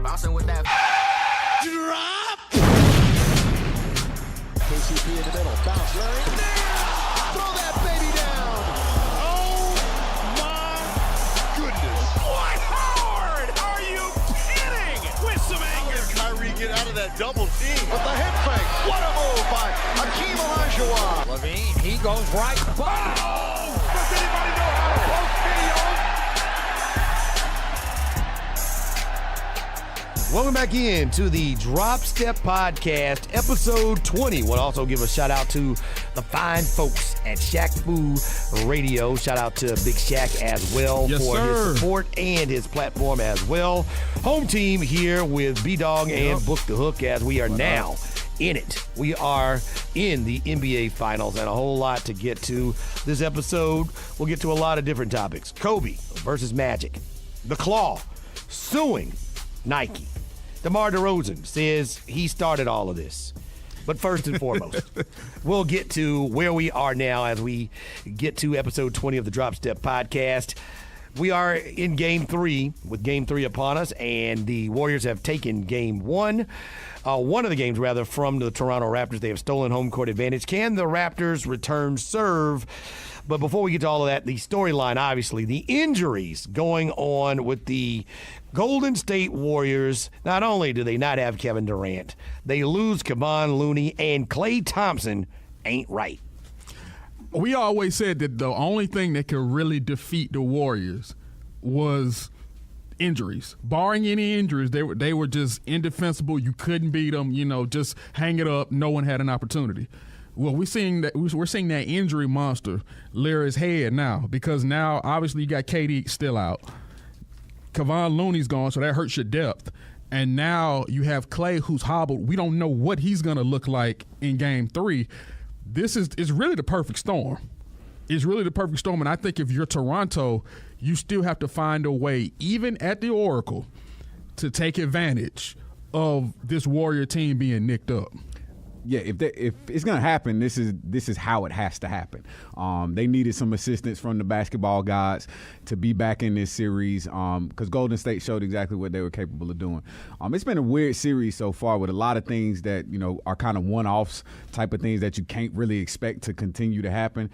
Bouncing with that drop. KCP in the middle. Bounce, Larry. Throw that baby down. Oh, my goodness. What hard? Are you kidding? With some anger. Kyrie get out of that double team. With the hip fake. What a move by Hakeem Olajuwon. Levine, he goes right. Oh! Does anybody know how to post video? Welcome back in to the Drop Step Podcast, episode 20. We'll also give a shout out to the fine folks at Shaq Fu Radio. Shout out to Big Shaq as well his support and his platform as well. Home team here with B-Dog and Book the Hook as we are now in it. We are in the NBA Finals and a whole lot to get to this episode. We'll get to a lot of different topics. Kobe versus Magic. The Claw suing Nike. DeMar DeRozan says he started all of this. But first and foremost, we'll get to where we are now as we get to episode 20 of the Drop Step Podcast. We are in Game 3 with Game 3 upon us, and the Warriors have taken Game 1. One of the games, rather, from the Toronto Raptors. They have stolen home court advantage. Can the Raptors return serve? But before we get to all of that, the storyline, obviously, the injuries going on with the Golden State Warriors. Not only do they not have Kevin Durant, they lose Kevon Looney, and Klay Thompson ain't right. We always said that the only thing that could really defeat the Warriors was injuries. Barring any injuries, they were just indefensible. You couldn't beat them. Just hang it up. No one had an opportunity. Well, we're seeing that injury monster rear his head now, because now obviously you got KD still out. Kevon Looney's gone, so that hurts your depth. And now you have Klay, who's hobbled. We don't know what he's going to look like in Game 3. This is really the perfect storm. It's really the perfect storm, and I think if you're Toronto, you still have to find a way, even at the Oracle, to take advantage of this Warrior team being nicked up. Yeah, if it's gonna happen, this is how it has to happen. They needed some assistance from the basketball gods to be back in this series because Golden State showed exactly what they were capable of doing. It's been a weird series so far with a lot of things that are kind of one-offs type of things that you can't really expect to continue to happen,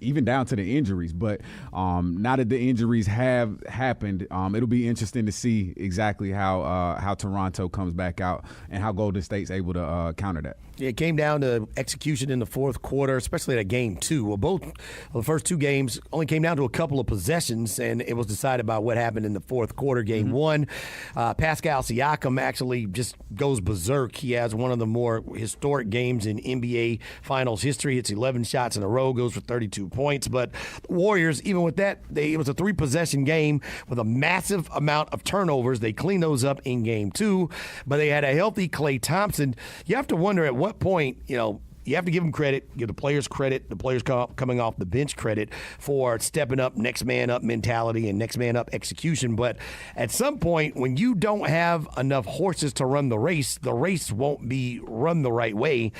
even down to the injuries. But now that the injuries have happened, it'll be interesting to see exactly how Toronto comes back out and how Golden State's able to counter that. It came down to execution in the fourth quarter, especially at Game 2. Well, both of the first two games only came down to a couple of possessions, and it was decided by what happened in the fourth quarter. Game 1, Pascal Siakam actually just goes berserk. He has one of the more historic games in NBA Finals history. Hits 11 shots in a row, goes for 32 points. But the Warriors, even with that, it was a 3-possession game with a massive amount of turnovers. They cleaned those up in Game 2, but they had a healthy Klay Thompson. You have to wonder at what point, you have to give them credit, give the players credit, the players coming off the bench credit for stepping up, next man up mentality and next man up execution. But at some point, when you don't have enough horses to run the race won't be run the right way.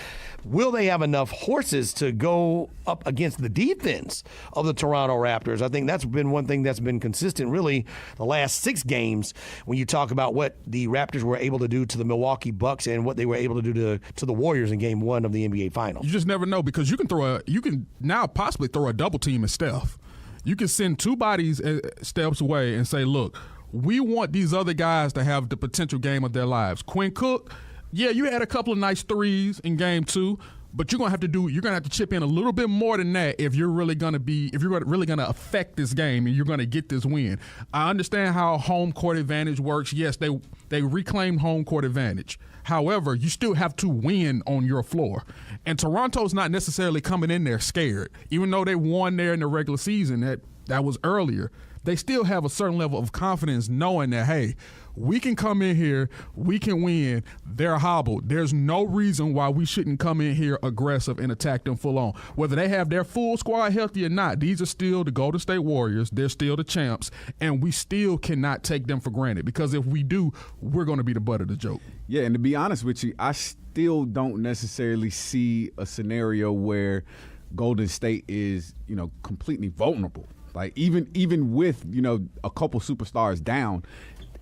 Will they have enough horses to go up against the defense of the Toronto Raptors? I think that's been one thing that's been consistent really the last 6 games when you talk about what the Raptors were able to do to the Milwaukee Bucks and what they were able to do to the Warriors in Game 1 of the NBA Finals. You just never know, because you can now possibly throw a double team at Steph. You can send 2 bodies Steph's away and say, look, we want these other guys to have the potential game of their lives. Quinn Cook, yeah, you had a couple of nice threes in Game 2, but you're gonna have to chip in a little bit more than that if you're really gonna affect this game and you're gonna get this win. I understand how home court advantage works. Yes, they reclaimed home court advantage. However, you still have to win on your floor. And Toronto's not necessarily coming in there scared. Even though they won there in the regular season, that was earlier, they still have a certain level of confidence knowing that, hey, we can come in here, we can win. They're hobbled. There's no reason why we shouldn't come in here aggressive and attack them full on. Whether they have their full squad healthy or not, these are still the Golden State Warriors. They're still the champs, and we still cannot take them for granted, because if we do, we're going to be the butt of the joke. Yeah, and to be honest with you, I still don't necessarily see a scenario where Golden State is, completely vulnerable. Like even with, a couple superstars down,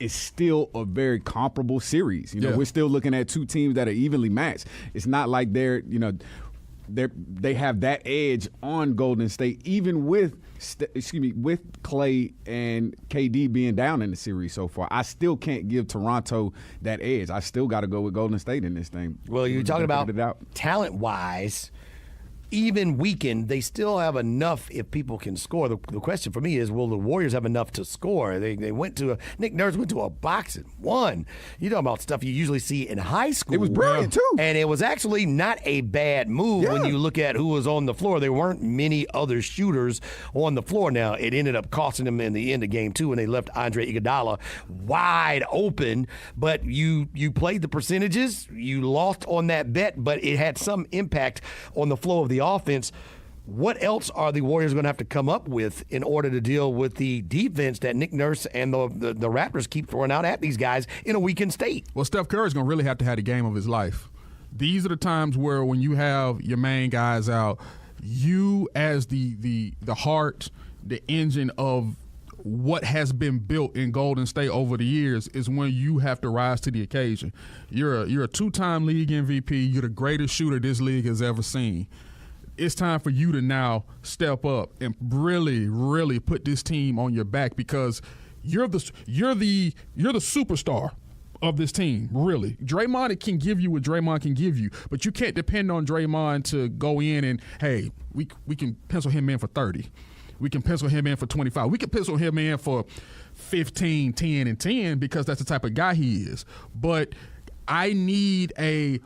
it's still a very comparable series. You know, we're still looking at two teams that are evenly matched. It's not like they have that edge on Golden State, even with Klay and KD being down in the series so far. I still can't give Toronto that edge. I still got to go with Golden State in this thing. Well, you're talking about talent-wise. Even weakened, they still have enough if people can score. The question for me is, will the Warriors have enough to score? They went to Nick Nurse went to a box and won. You're talking about stuff you usually see in high school. It was brilliant, too. And it was actually not a bad move when you look at who was on the floor. There weren't many other shooters on the floor. Now, it ended up costing them in the end of game 2 when they left Andre Iguodala wide open. But you played the percentages. You lost on that bet, but it had some impact on the flow of the offense. What else are the Warriors going to have to come up with in order to deal with the defense that Nick Nurse and the Raptors keep throwing out at these guys in a weakened state? Well, Steph Curry's going to really have to have the game of his life. These are the times where when you have your main guys out, you as the heart, the engine of what has been built in Golden State over the years is when you have to rise to the occasion. You're a 2-time league MVP. You're the greatest shooter this league has ever seen. It's time for you to now step up and really, really put this team on your back, because you're the superstar of this team, really. Draymond can give you what Draymond can give you, but you can't depend on Draymond to go in and, hey, we can pencil him in for 30. We can pencil him in for 25. We can pencil him in for 15, 10, and 10 because that's the type of guy he is. But I need a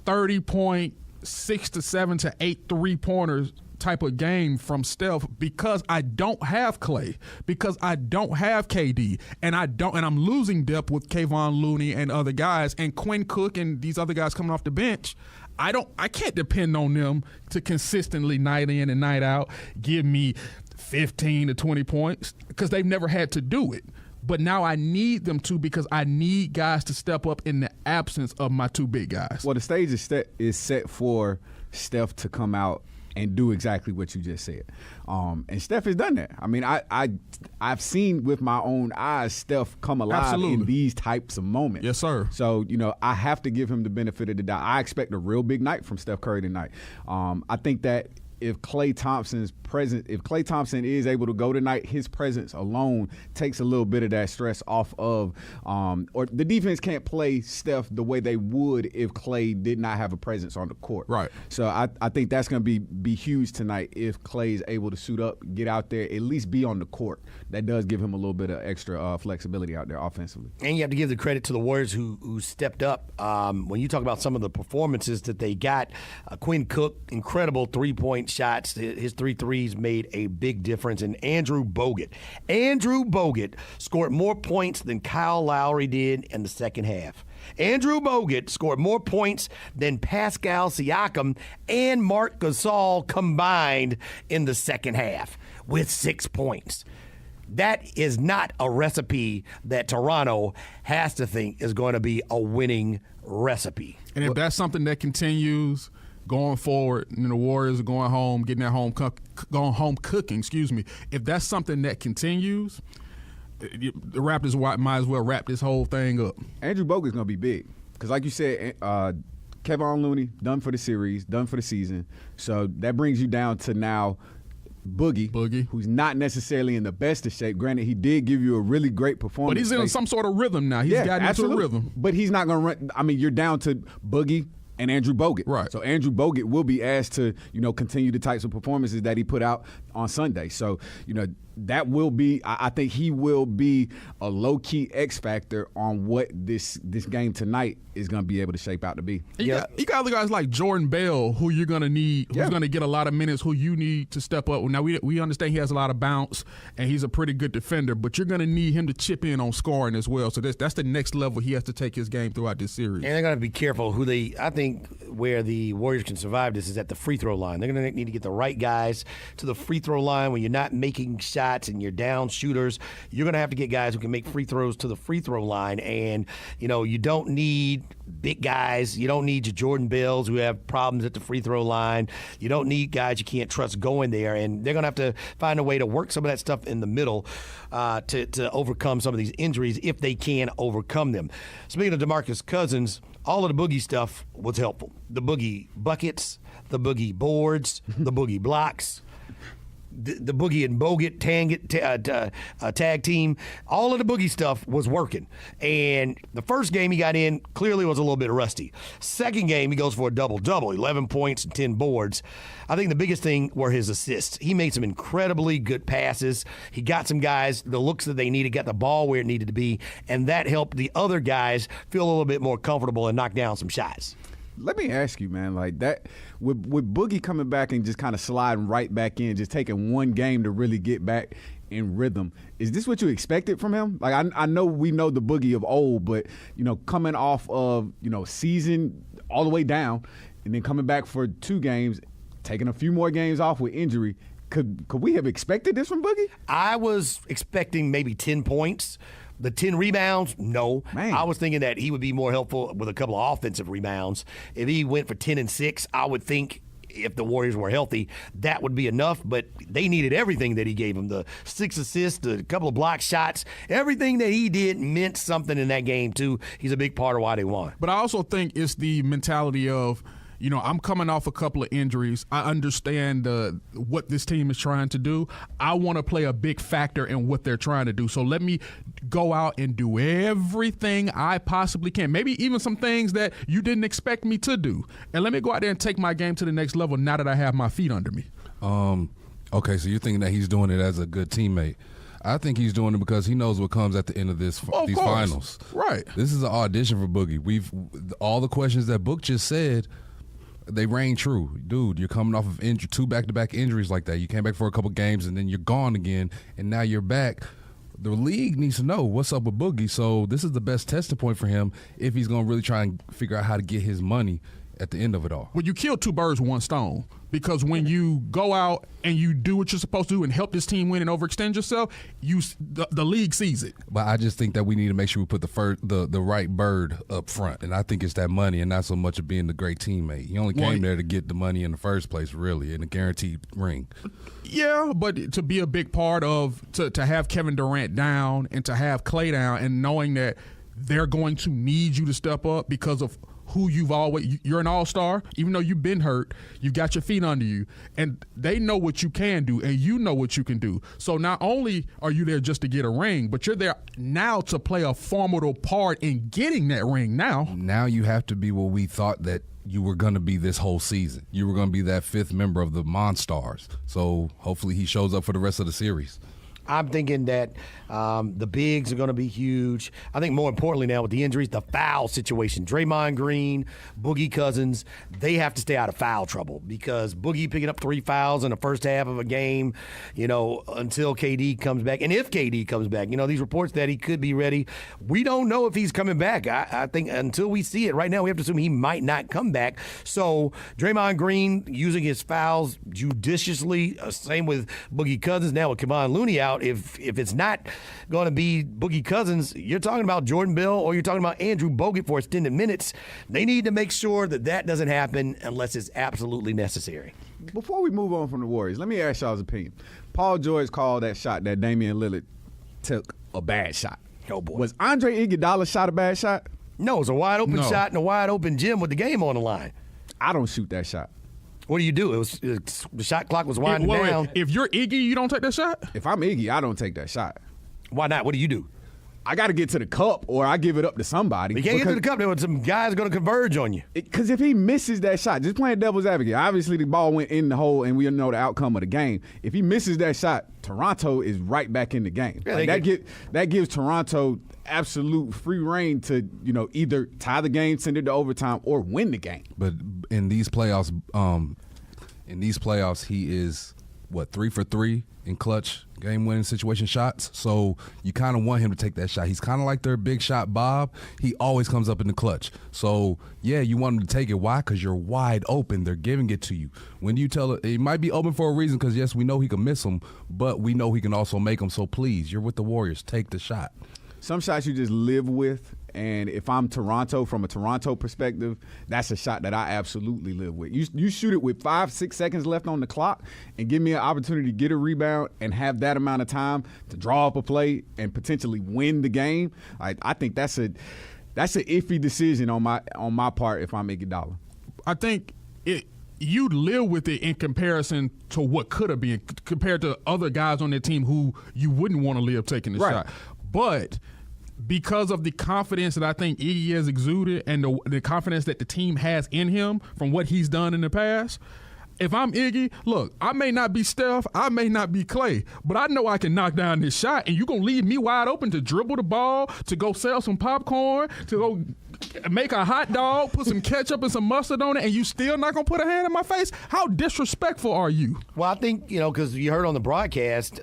30-point, 6 to 7 to 8 3-pointers type of game from Steph, because I don't have Klay, because I don't have KD, and I'm losing depth with Kevon Looney and other guys, and Quinn Cook and these other guys coming off the bench. I can't depend on them to consistently night in and night out give me 15 to 20 points, because they've never had to do it. But now I need them to, because I need guys to step up in the absence of my 2 big guys. Well, the stage is set for Steph to come out and do exactly what you just said. And Steph has done that. I mean, I've seen with my own eyes Steph come alive in these types of moments. Yes, sir. So, I have to give him the benefit of the doubt. I expect a real big night from Steph Curry tonight. I think that if Klay Thompson is able to go tonight, his presence alone takes a little bit of that stress off of, or the defense can't play Steph the way they would if Klay did not have a presence on the court. Right. So I think that's going to be huge tonight if Klay is able to suit up, get out there, at least be on the court. That does give him a little bit of extra flexibility out there offensively. And you have to give the credit to the Warriors who stepped up. When you talk about some of the performances that they got, Quinn Cook, incredible 3-point shots. His 3 threes made a big difference. And Andrew Bogut scored more points than Kyle Lowry did in the second half. Andrew Bogut scored more points than Pascal Siakam and Marc Gasol combined in the second half with 6 points. That is not a recipe that Toronto has to think is going to be a winning recipe. And if that's something that continues going forward, and the Warriors are going home, getting that going home cooking, if that's something that continues, the Raptors might as well wrap this whole thing up. Andrew Bogut's going to be big because, like you said, Kevon Looney, done for the series, done for the season. So that brings you down to now Boogie, who's not necessarily in the best of shape. Granted, he did give you a really great performance. But he's in some sort of rhythm now. He's got into a rhythm. But he's not going to run. I mean, you're down to Boogie and Andrew Bogut. Right. So Andrew Bogut will be asked to, continue the types of performances that he put out on Sunday. So, that will be, I think he will be a low-key X factor on what this game tonight is going to be able to shape out to be. You got other guys like Jordan Bell, who you're going to need, who's going to get a lot of minutes, who you need to step up. Now, we understand he has a lot of bounce, and he's a pretty good defender, but you're going to need him to chip in on scoring as well. So that's the next level he has to take his game throughout this series. And they're going to be careful I think where the Warriors can survive this is at the free throw line. They're going to need to get the right guys to the free throw line when you're not making shots shots and you're down shooters, you're going to have to get guys who can make free throws to the free throw line. And, you don't need big guys. You don't need your Jordan Bells who have problems at the free throw line. You don't need guys you can't trust going there. And they're going to have to find a way to work some of that stuff in the middle to overcome some of these injuries if they can overcome them. Speaking of DeMarcus Cousins, all of the Boogie stuff was helpful. The Boogie buckets, the Boogie boards, the Boogie blocks, the Boogie and Bogut tag team, all of the Boogie stuff was working. And the first game he got in clearly was a little bit rusty. Second game, he goes for a double-double, 11 points and 10 boards. I think the biggest thing were his assists. He made some incredibly good passes. He got some guys the looks that they needed, got the ball where it needed to be, and that helped the other guys feel a little bit more comfortable and knock down some shots. Let me ask you, man, like that with Boogie coming back and just kind of sliding right back in, just taking one game to really get back in rhythm. Is this what you expected from him? Like I know we know the Boogie of old, but coming off of season all the way down, and then coming back for 2 games, taking a few more games off with injury. Could we have expected this from Boogie? I was expecting maybe 10 points. The 10 rebounds, no. Man. I was thinking that he would be more helpful with a couple of offensive rebounds. If he went for 10 and 6, I would think if the Warriors were healthy, that would be enough. But they needed everything that he gave them. The 6 assists, the couple of block shots, everything that he did meant something in that game, too. He's a big part of why they won. But I also think it's the mentality of, I'm coming off a couple of injuries. I understand what this team is trying to do. I want to play a big factor in what they're trying to do. So let me go out and do everything I possibly can. Maybe even some things that you didn't expect me to do. And let me go out there and take my game to the next level now that I have my feet under me. Okay, so you're thinking that he's doing it as a good teammate. I think he's doing it because he knows what comes at the end of these finals. Right. This is an audition for Boogie. All the questions that Book just said, they rang true. Dude, you're coming off of 2 back-to-back injuries like that. You came back for a couple games, and then you're gone again, and now you're back. The league needs to know what's up with Boogie, so this is the best testing point for him if he's going to really try and figure out how to get his money at the end of it all. Well, you kill 2 birds with 1 stone, because when you go out and you do what you're supposed to do and help this team win and overextend yourself, the league sees it. But I just think that we need to make sure we put the right bird up front, and I think it's that money and not so much of being the great teammate. He only came there to get the money in the first place, really, and a guaranteed ring. Yeah, but to be a big part of to have Kevin Durant down and to have Klay down, and knowing that they're going to need you to step up because of who you're an all-star, even though you've been hurt, you've got your feet under you, and they know what you can do, and you know what you can do. So not only are you there just to get a ring, but you're there now to play a formidable part in getting that ring now. Now you have to be what we thought that you were going to be this whole season. You were going to be that 5th member of the Monstars. So hopefully he shows up for the rest of the series. I'm thinking that the bigs are going to be huge. I think more importantly now with the injuries, the foul situation. Draymond Green, Boogie Cousins, they have to stay out of foul trouble because Boogie picking up 3 fouls in the first half of a game, until KD comes back. And if KD comes back, these reports that he could be ready, we don't know if he's coming back. I think until we see it right now, we have to assume he might not come back. So Draymond Green using his fouls judiciously, same with Boogie Cousins, now with Kevon Looney out. If it's not going to be Boogie Cousins, you're talking about Jordan Bell or you're talking about Andrew Bogut for extended minutes. They need to make sure that doesn't happen unless it's absolutely necessary. Before we move on from the Warriors, let me ask y'all's opinion. Paul George called that shot that Damian Lillard took a bad shot. Oh, boy. Was Andre Iguodala's shot a bad shot? No, it was a wide-open shot in a wide-open gym with the game on the line. I don't shoot that shot. What do you do? The shot clock was winding down. If you're Iggy, you don't take that shot? If I'm Iggy, I don't take that shot. Why not? What do you do? I got to get to the cup or I give it up to somebody. You can't get to the cup. There were some guys going to converge on you. Because if he misses that shot, just playing devil's advocate, obviously the ball went in the hole and we know the outcome of the game. If he misses that shot, Toronto is right back in the game. Yeah, that gives Toronto absolute free reign to either tie the game, send it to overtime, or win the game. But in these playoffs, he is 3 for 3 in clutch, game-winning situation shots. So you kind of want him to take that shot. He's kind of like their big shot Bob. He always comes up in the clutch. So, yeah, you want him to take it. Why? Because you're wide open. They're giving it to you. When you tell it, he might be open for a reason because, yes, we know he can miss them, but we know he can also make them. So, please, you're with the Warriors. Take the shot. Some shots you just live with, and if I'm Toronto, from a Toronto perspective, that's a shot that I absolutely live with. You shoot it with 5-6 seconds left on the clock and give me an opportunity to get a rebound and have that amount of time to draw up a play and potentially win the game. I think that's an iffy decision on my part if I'm Iguodala. I think you live with it in comparison to what could have been, compared to other guys on their team who you wouldn't want to live taking the shot. But because of the confidence that I think Iggy has exuded and the confidence that the team has in him from what he's done in the past, if I'm Iggy, look, I may not be Steph, I may not be Klay, but I know I can knock down this shot, and you're going to leave me wide open to dribble the ball, to go sell some popcorn, to go make a hot dog, put some ketchup and some mustard on it, and you still not going to put a hand in my face? How disrespectful are you? Well, I think, because you heard on the broadcast,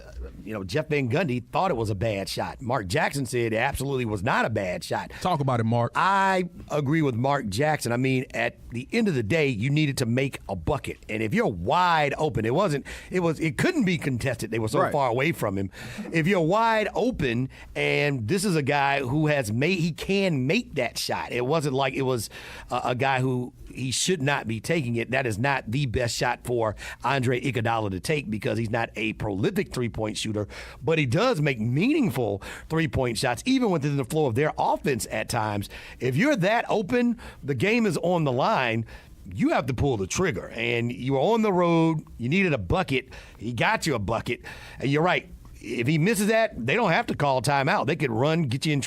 Jeff Van Gundy thought it was a bad shot. Mark Jackson said it absolutely was not a bad shot. Talk about it, Mark. I agree with Mark Jackson. I mean, at the end of the day, you needed to make a bucket. And if you're wide open, it couldn't be contested. They were so far away from him. If you're wide open, and this is a guy who he can make that shot. It wasn't like it was a guy who he should not be taking it. That is not the best shot for Andre Iguodala to take because he's not a prolific three-point shooter, but he does make meaningful three-point shots, even within the flow of their offense at times. If you're that open, the game is on the line, you have to pull the trigger. And you were on the road, you needed a bucket, he got you a bucket, and you're right. If he misses that, they don't have to call timeout. They could run, get you in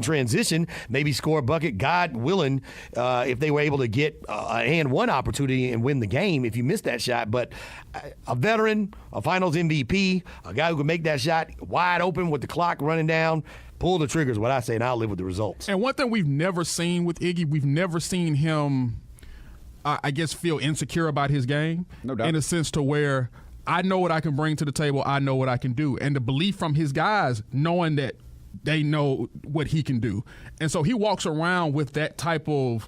transition, maybe score a bucket, God willing, if they were able to get a and one opportunity and win the game if you missed that shot. But a veteran, a finals MVP, a guy who can make that shot wide open with the clock running down, pull the trigger is what I say, and I'll live with the results. And one thing we've never seen with Iggy, we've never seen him, I guess, feel insecure about his game. No doubt. In a sense to where I know what I can bring to the table. I know what I can do. And the belief from his guys knowing that they know what he can do. And so he walks around with that type of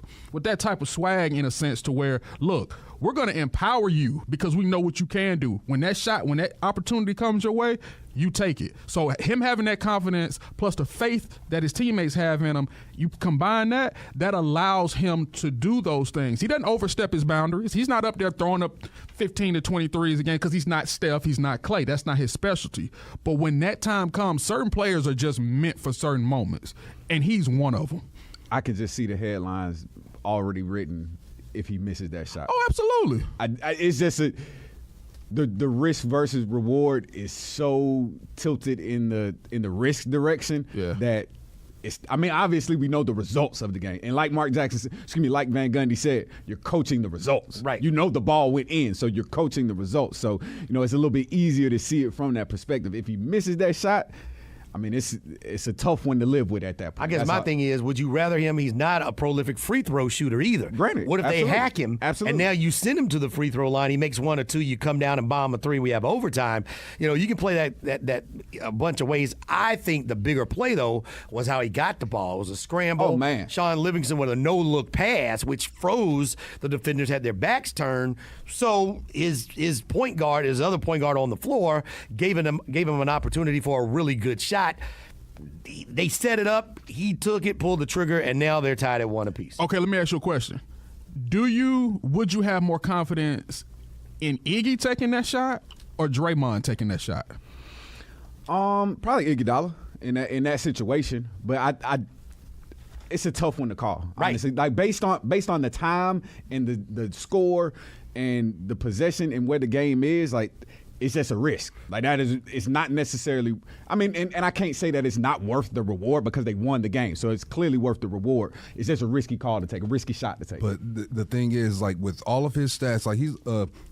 swag in a sense to where, look, we're going to empower you because we know what you can do. When that opportunity comes your way, you take it. So him having that confidence plus the faith that his teammates have in him, you combine that allows him to do those things. He doesn't overstep his boundaries. He's not up there throwing up 15 to 23s again because he's not Steph, he's not Klay. That's not his specialty. But when that time comes, certain players are just meant for certain moments, and he's one of them. I can just see the headlines already written if he misses that shot. Oh, absolutely. It's just the risk versus reward is so tilted in the risk direction that it's. I mean, obviously we know the results of the game, and like Mark Jackson, like Van Gundy said, you're coaching the results. Right. You know the ball went in, so you're coaching the results. So it's a little bit easier to see it from that perspective. If he misses that shot, I mean, it's a tough one to live with at that point. I guess my thing is, would you rather him? He's not a prolific free throw shooter either. Granted. What if they hack him? Absolutely. And now you send him to the free throw line. He makes one or two. You come down and bomb a three. We have overtime. You can play that a bunch of ways. I think the bigger play though was how he got the ball. It was a scramble. Oh man! Sean Livingston with a no-look pass, which froze. The defenders had their backs turned. So his point guard, his other point guard on the floor, gave him an opportunity for a really good shot. They set it up, he took it, pulled the trigger, and now they're tied at one apiece. Okay, let me ask you a question. Would you have more confidence in Iggy taking that shot or Draymond taking that shot? Probably Iguodala in that situation, but I it's a tough one to call. Right. Honestly. Like based on the time and the score and the possession and where the game is, like it's just a risk. Like it's not necessarily. I mean, and I can't say that it's not worth the reward because they won the game, so it's clearly worth the reward. It's just a risky call to take, a risky shot to take. But the thing is, like with all of his stats, like he's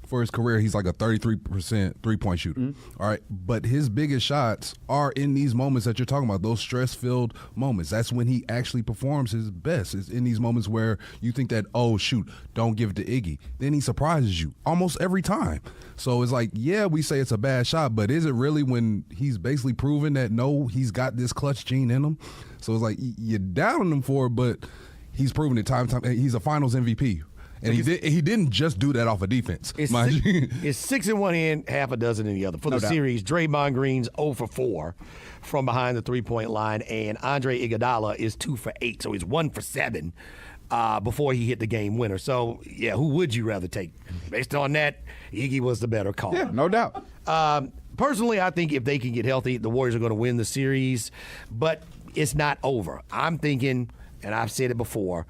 for his career, he's like a 33% three-point shooter. Mm-hmm. All right, but his biggest shots are in these moments that you're talking about, those stress-filled moments. That's when he actually performs his best. It's in these moments where you think that, oh shoot, don't give it to Iggy. Then he surprises you almost every time. So it's like, yeah, we say it's a bad shot, but is it really when he's basically proven that no, he's got this clutch gene in him? So it's like you're doubting him for it, but he's proven it time. He's a Finals MVP. And he didn't just do that off of defense. It's 6 in one hand, half a dozen in the other. For the series, Draymond Green's 0 for 4 from behind the three-point line, and Andre Iguodala is 2 for 8, so he's 1 for 7 before he hit the game winner. So, yeah, who would you rather take? Based on that, Iggy was the better call. Yeah, no doubt. Personally, I think if they can get healthy, the Warriors are going to win the series, but it's not over. I'm thinking, and I've said it before,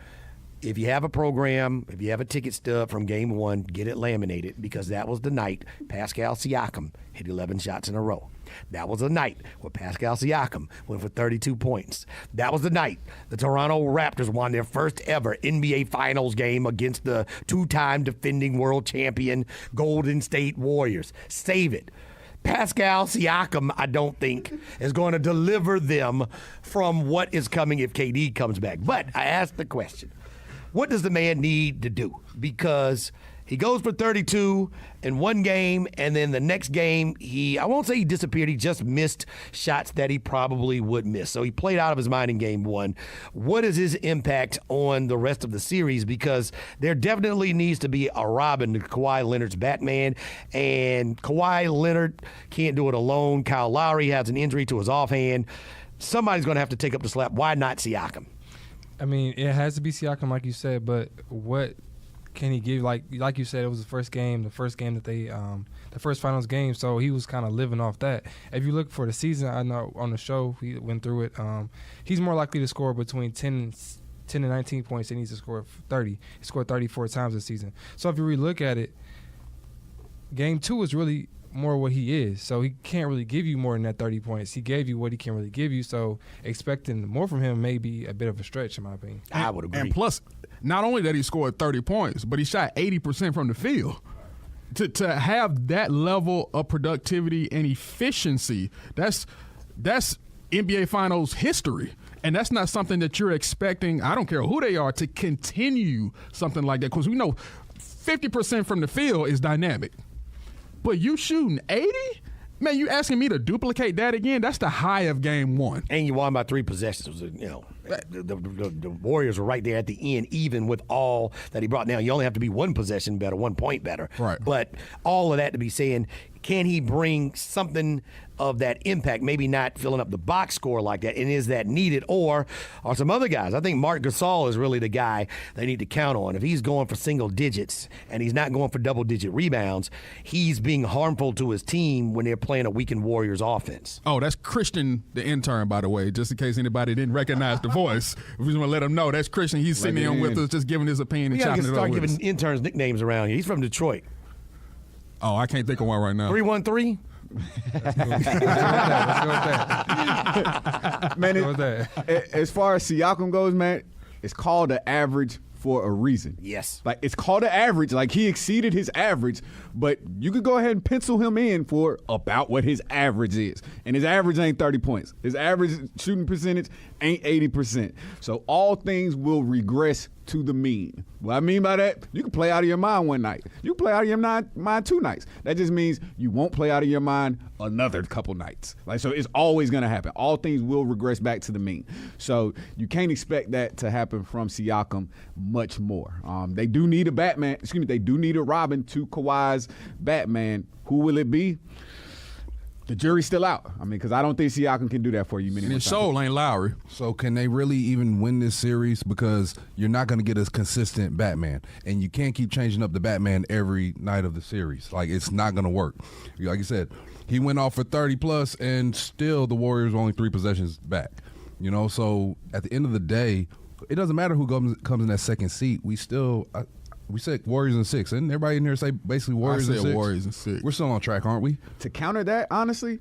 if you have a program, if you have a ticket stub from game 1, get it laminated, because that was the night Pascal Siakam hit 11 shots in a row. That was the night where Pascal Siakam went for 32 points. That was the night the Toronto Raptors won their first ever NBA Finals game against the 2-time defending world champion Golden State Warriors. Save it. Pascal Siakam, I don't think, is going to deliver them from what is coming if KD comes back. But I asked the question, what does the man need to do? Because he goes for 32 in one game, and then the next game, I won't say he disappeared, he just missed shots that he probably would miss. So he played out of his mind in game 1. What is his impact on the rest of the series? Because there definitely needs to be a Robin to Kawhi Leonard's Batman, and Kawhi Leonard can't do it alone. Kyle Lowry has an injury to his offhand. Somebody's going to have to take up the slack. Why not Siakam? I mean, it has to be Siakam, like you said, but what can he give? Like you said, it was the first game that they, the first finals game, so he was kind of living off that. If you look for the season, I know on the show, he went through it, he's more likely to score between 10 and 19 points than he needs to score 30. He scored 34 times this season. So if you really look at it, game 2 is really more what he is. So he can't really give you more than that 30 points. He gave you what he can really give you. So expecting more from him may be a bit of a stretch, in my opinion. I would agree. And plus, not only that he scored 30 points, but he shot 80% from the field. To have that level of productivity and efficiency, that's NBA Finals history. And that's not something that you're expecting, I don't care who they are, to continue something like that. Because we know 50% from the field is dynamic. But you shooting 80? Man, you asking me to duplicate that again? That's the high of game 1. And you won by 3 possessions. You know, the Warriors were right there at the end, even with all that he brought. Now, you only have to be 1 possession better, 1 point better. Right. But all of that to be saying, can he bring something of that impact, maybe not filling up the box score like that, and is that needed? Or are some other guys? I think Marc Gasol is really the guy they need to count on. If he's going for single digits and he's not going for double-digit rebounds, he's being harmful to his team when they're playing a weakened Warriors offense. Oh, that's Christian, the intern, by the way, just in case anybody didn't recognize the voice. We just want to let him know that's Christian. He's sitting in with us, just giving his opinion and chopping it up with us. We got to start giving interns nicknames around here. He's from Detroit. Oh, I can't think of one right now. 313? Let's go with that. Man, Go with that. as far as Siakam goes, man, it's called an average for a reason. Yes. Like, it's called an average. Like, he exceeded his average, but you could go ahead and pencil him in for about what his average is. And his average ain't 30 points. His average shooting percentage ain't 80%. So all things will regress to the mean. What I mean by that, you can play out of your mind one night. You can play out of your mind 2 nights. That just means you won't play out of your mind another couple nights. Like, so it's always going to happen. All things will regress back to the mean. So you can't expect that to happen from Siakam much more. They do need a Batman. They do need a Robin to Kawhi's Batman. Who will it be? The jury's still out. I mean, because I don't think Siakam can do that for you many And more his times. soul ain't Lowry. So can they really even win this series? Because you're not going to get a consistent Batman. And you can't keep changing up the Batman every night of the series. Like, it's not going to work. Like you said, he went off for 30-plus, and still the Warriors were only 3 possessions back. You know, so at the end of the day, it doesn't matter who comes in that second seat. We still we said Warriors in 6. Didn't everybody in here say basically Warriors in 6? Warriors in 6. We're still on track, aren't we? To counter that, honestly,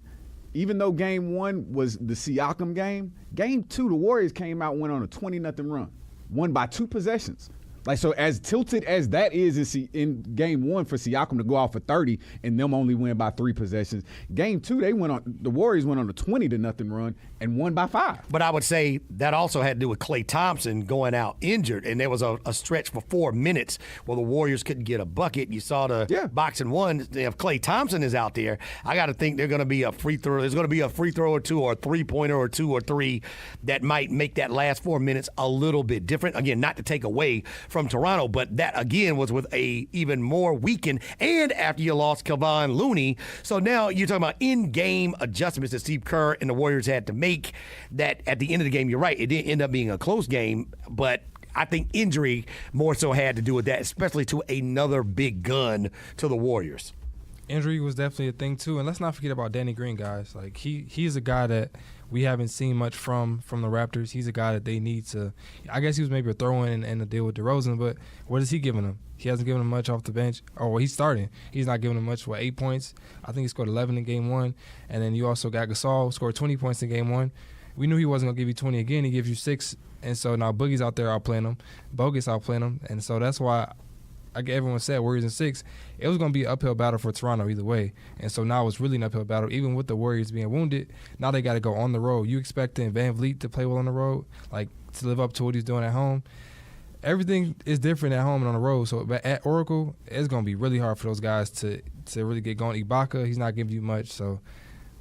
even though game 1 was the Siakam game, game 2, the Warriors came out and went on a 20-0 run. Won by 2 possessions. Like, so as tilted as that is in game 1 for Siakam to go out for 30 and them only win by 3 possessions, game 2 the Warriors went on a 20-0 run and won by 5. But I would say that also had to do with Klay Thompson going out injured, and there was a stretch for 4 minutes where the Warriors couldn't get a bucket. You saw the boxing one. If Klay Thompson is out there, I got to think they're going to be a free throw. There's going to be a free throw or 2 or a 3-pointer or 2 or 3 that might make that last 4 minutes a little bit different. Again, not to take away from Toronto, but that again was with a even more weakened, and after you lost Kevon Looney. So now you're talking about in-game adjustments that Steve Kerr and the Warriors had to make, that at the end of the game, you're right, it didn't end up being a close game, but I think injury more so had to do with that, especially to another big gun to the Warriors. Injury was definitely a thing too, and let's not forget about Danny Green, guys. Like he's a guy that we haven't seen much from the Raptors. He's a guy that they need to. I guess he was maybe a throw-in and a deal with DeRozan, but what is he giving them? He hasn't given them much off the bench. Oh, well, he's starting. He's not giving them much. 8 points? I think he scored 11 in game 1, and then you also got Gasol scored 20 points in game 1. We knew he wasn't gonna give you 20 again. He gives you 6, and so now Boogie's out there outplaying him. Bogus outplaying him, and so that's why. Like everyone said, Warriors in 6, it was going to be an uphill battle for Toronto either way. And so now it's really an uphill battle. Even with the Warriors being wounded, now they got to go on the road. You expecting Van Vliet to play well on the road, like to live up to what he's doing at home. Everything is different at home and on the road. So but at Oracle, it's going to be really hard for those guys to really get going. Ibaka, he's not giving you much. So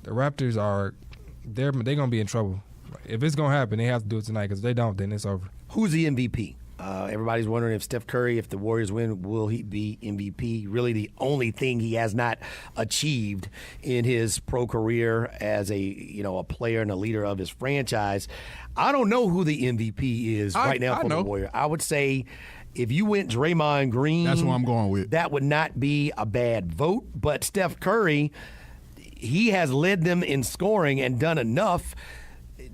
the Raptors they're going to be in trouble. If it's going to happen, they have to do it tonight, because if they don't, then it's over. Who's the MVP? Everybody's wondering if Steph Curry, if the Warriors win, will he be MVP? Really the only thing he has not achieved in his pro career as a player and a leader of his franchise. I don't know who the MVP is right now for the Warriors. I would say if you went Draymond Green, that's what I'm going with. That would not be a bad vote. But Steph Curry, he has led them in scoring and done enough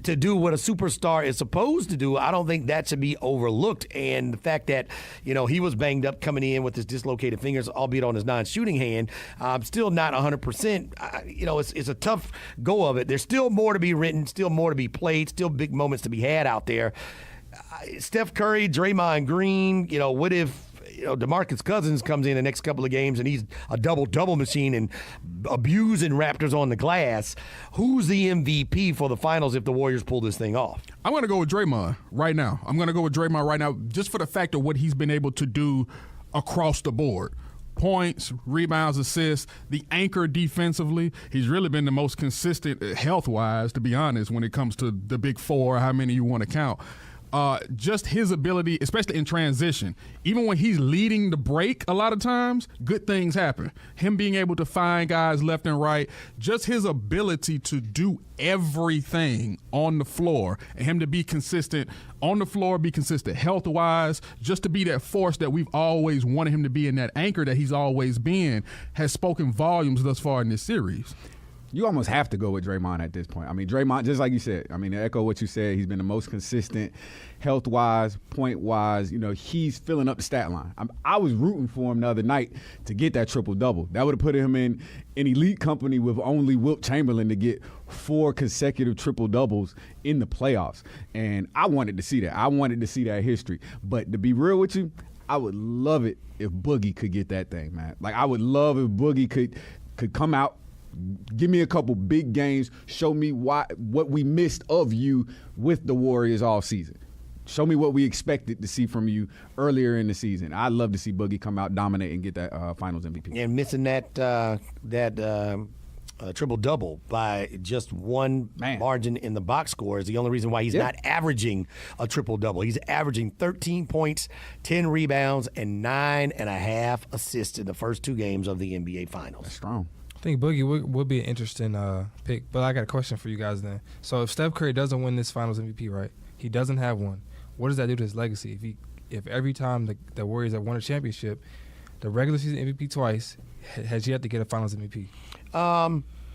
to do what a superstar is supposed to do. I don't think that should be overlooked. And the fact that, he was banged up coming in with his dislocated fingers, albeit on his non-shooting hand, still not 100%. It's a tough go of it. There's still more to be written, still more to be played, still big moments to be had out there. Steph Curry, Draymond Green, what if DeMarcus Cousins comes in the next couple of games and he's a double-double machine and abusing Raptors on the glass? Who's the MVP for the finals if the Warriors pull this thing off? I'm going to go with Draymond right now. Just for the fact of what he's been able to do across the board. Points, rebounds, assists, the anchor defensively. He's really been the most consistent health-wise, to be honest, when it comes to the big four, how many you want to count. Just his ability, especially in transition, even when he's leading the break, a lot of times, good things happen. Him being able to find guys left and right, just his ability to do everything on the floor, and him to be consistent on the floor, be consistent health-wise, just to be that force that we've always wanted him to be, and that anchor that he's always been, has spoken volumes thus far in this series. You almost have to go with Draymond at this point. I mean, Draymond, just like you said, to echo what you said, he's been the most consistent health-wise, point-wise. He's filling up the stat line. I was rooting for him the other night to get that triple-double. That would have put him in an elite company with only Wilt Chamberlain to get 4 consecutive triple-doubles in the playoffs. And I wanted to see that. I wanted to see that history. But to be real with you, I would love it if Boogie could get that thing, man. Like, I would love if Boogie could come out, give me a couple big games, show me what we missed of you with the Warriors all season. Show me what we expected to see from you earlier in the season. I'd love to see Boogie come out, dominate, and get that Finals MVP. And missing that triple-double by just one margin in the box score is the only reason why he's not averaging a triple-double. He's averaging 13 points, 10 rebounds, and 9.5 assists in the first 2 games of the NBA Finals. That's strong. I think Boogie would be an interesting pick, but I got a question for you guys then. So if Steph Curry doesn't win this Finals MVP, right? He doesn't have one. What does that do to his legacy? If every time the Warriors have won a championship, the regular season MVP twice, has yet to get a Finals MVP?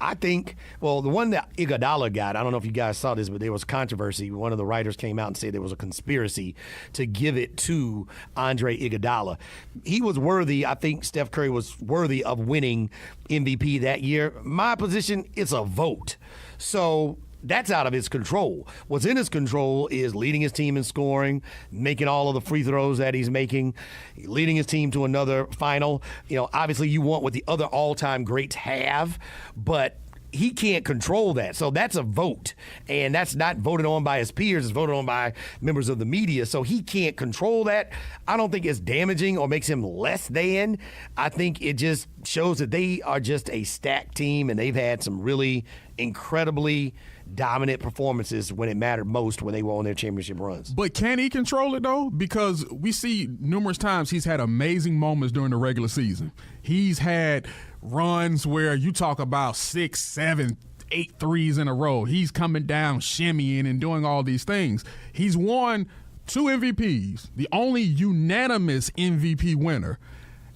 I think, the one that Iguodala got, I don't know if you guys saw this, but there was controversy. One of the writers came out and said there was a conspiracy to give it to Andre Iguodala. He was worthy. I think Steph Curry was worthy of winning MVP that year. My position, it's a vote. So that's out of his control. What's in his control is leading his team in scoring, making all of the free throws that he's making, leading his team to another final. Obviously you want what the other all-time greats have, but he can't control that. So that's a vote. And that's not voted on by his peers. It's voted on by members of the media. So he can't control that. I don't think it's damaging or makes him less than. I think it just shows that they are just a stacked team, and they've had some really incredibly dominant performances when it mattered most, when they were on their championship runs. But can he control it, though? Because we see numerous times he's had amazing moments during the regular season. He's had runs where you talk about 6, 7, 8 threes in a row. He's coming down, shimmying, and doing all these things. He's won 2 MVPs, the only unanimous MVP winner.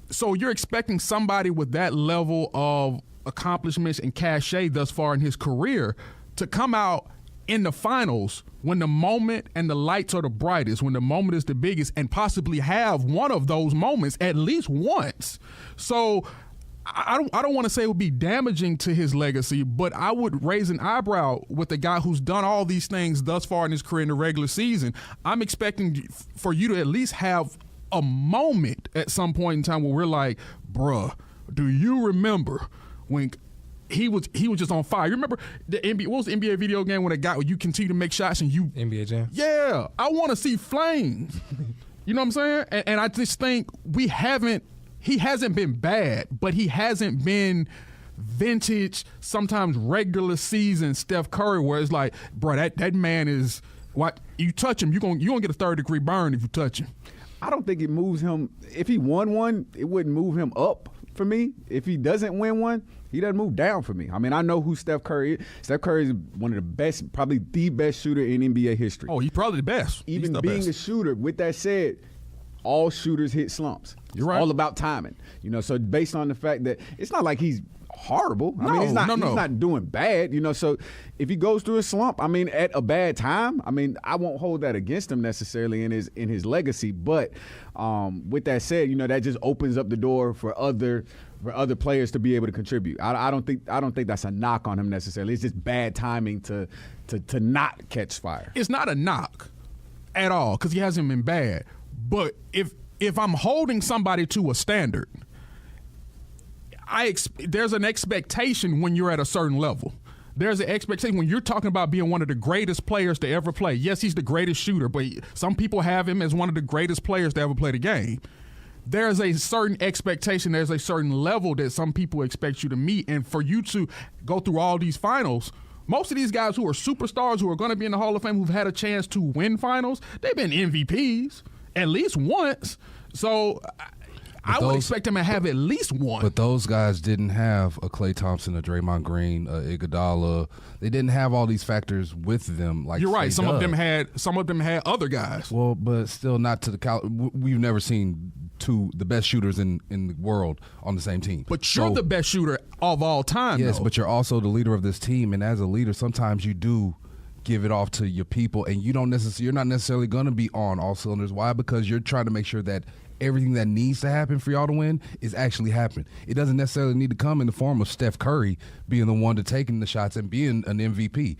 So you're expecting somebody with that level of accomplishments and cachet thus far in his career to come out in the finals when the moment and the lights are the brightest, when the moment is the biggest, and possibly have one of those moments at least once. So I don't want to say it would be damaging to his legacy, but I would raise an eyebrow with a guy who's done all these things thus far in his career in the regular season. I'm expecting for you to at least have a moment at some point in time where we're like, bruh, do you remember when he was just on fire? You remember the NBA? What was the NBA video game when a guy, you continue to make shots and you NBA Jam? Yeah, I want to see flames. You know what I'm saying? And I just think he hasn't been bad, but he hasn't been vintage, sometimes regular season Steph Curry, where it's like, bro, that man is what you touch him, you're gonna get a 3rd-degree burn if you touch him. I don't think it moves him. If he won one, it wouldn't move him up for me. If he doesn't win one, he doesn't move down for me. I mean, I know who Steph Curry is. Steph Curry is one of the best, probably the best shooter in NBA history. Oh, he's probably the best. Even being a shooter, with that said, all shooters hit slumps. You're right. It's all about timing. So based on the fact that it's not like he's horrible. I mean, he's not doing bad. So if he goes through a slump, I mean, at a bad time, I mean, I won't hold that against him necessarily in his legacy. But with that said, that just opens up the door for other players to be able to contribute. I don't think that's a knock on him necessarily. It's just bad timing to not catch fire. It's not a knock at all because he hasn't been bad. But if I'm holding somebody to a standard, there's an expectation when you're at a certain level. There's an expectation when you're talking about being one of the greatest players to ever play. Yes, he's the greatest shooter, but some people have him as one of the greatest players to ever play the game. There's a certain expectation, there's a certain level that some people expect you to meet. And for you to go through all these finals, most of these guys who are superstars, who are going to be in the Hall of Fame, who've had a chance to win finals, they've been MVPs at least once. So I would expect him to have at least one. But those guys didn't have a Klay Thompson, a Draymond Green, a Iguodala. They didn't have all these factors with them. Like you're right. Some of them had other guys. Well, but still not to the we've never seen the best shooters in the world on the same team. But you're the best shooter of all time. Yes, though. But you're also the leader of this team, and as a leader, sometimes you do give it off to your people, and you're not necessarily going to be on all cylinders. Why? Because you're trying to make sure that everything that needs to happen for y'all to win is actually happening. It doesn't necessarily need to come in the form of Steph Curry being the one to taking the shots and being an MVP.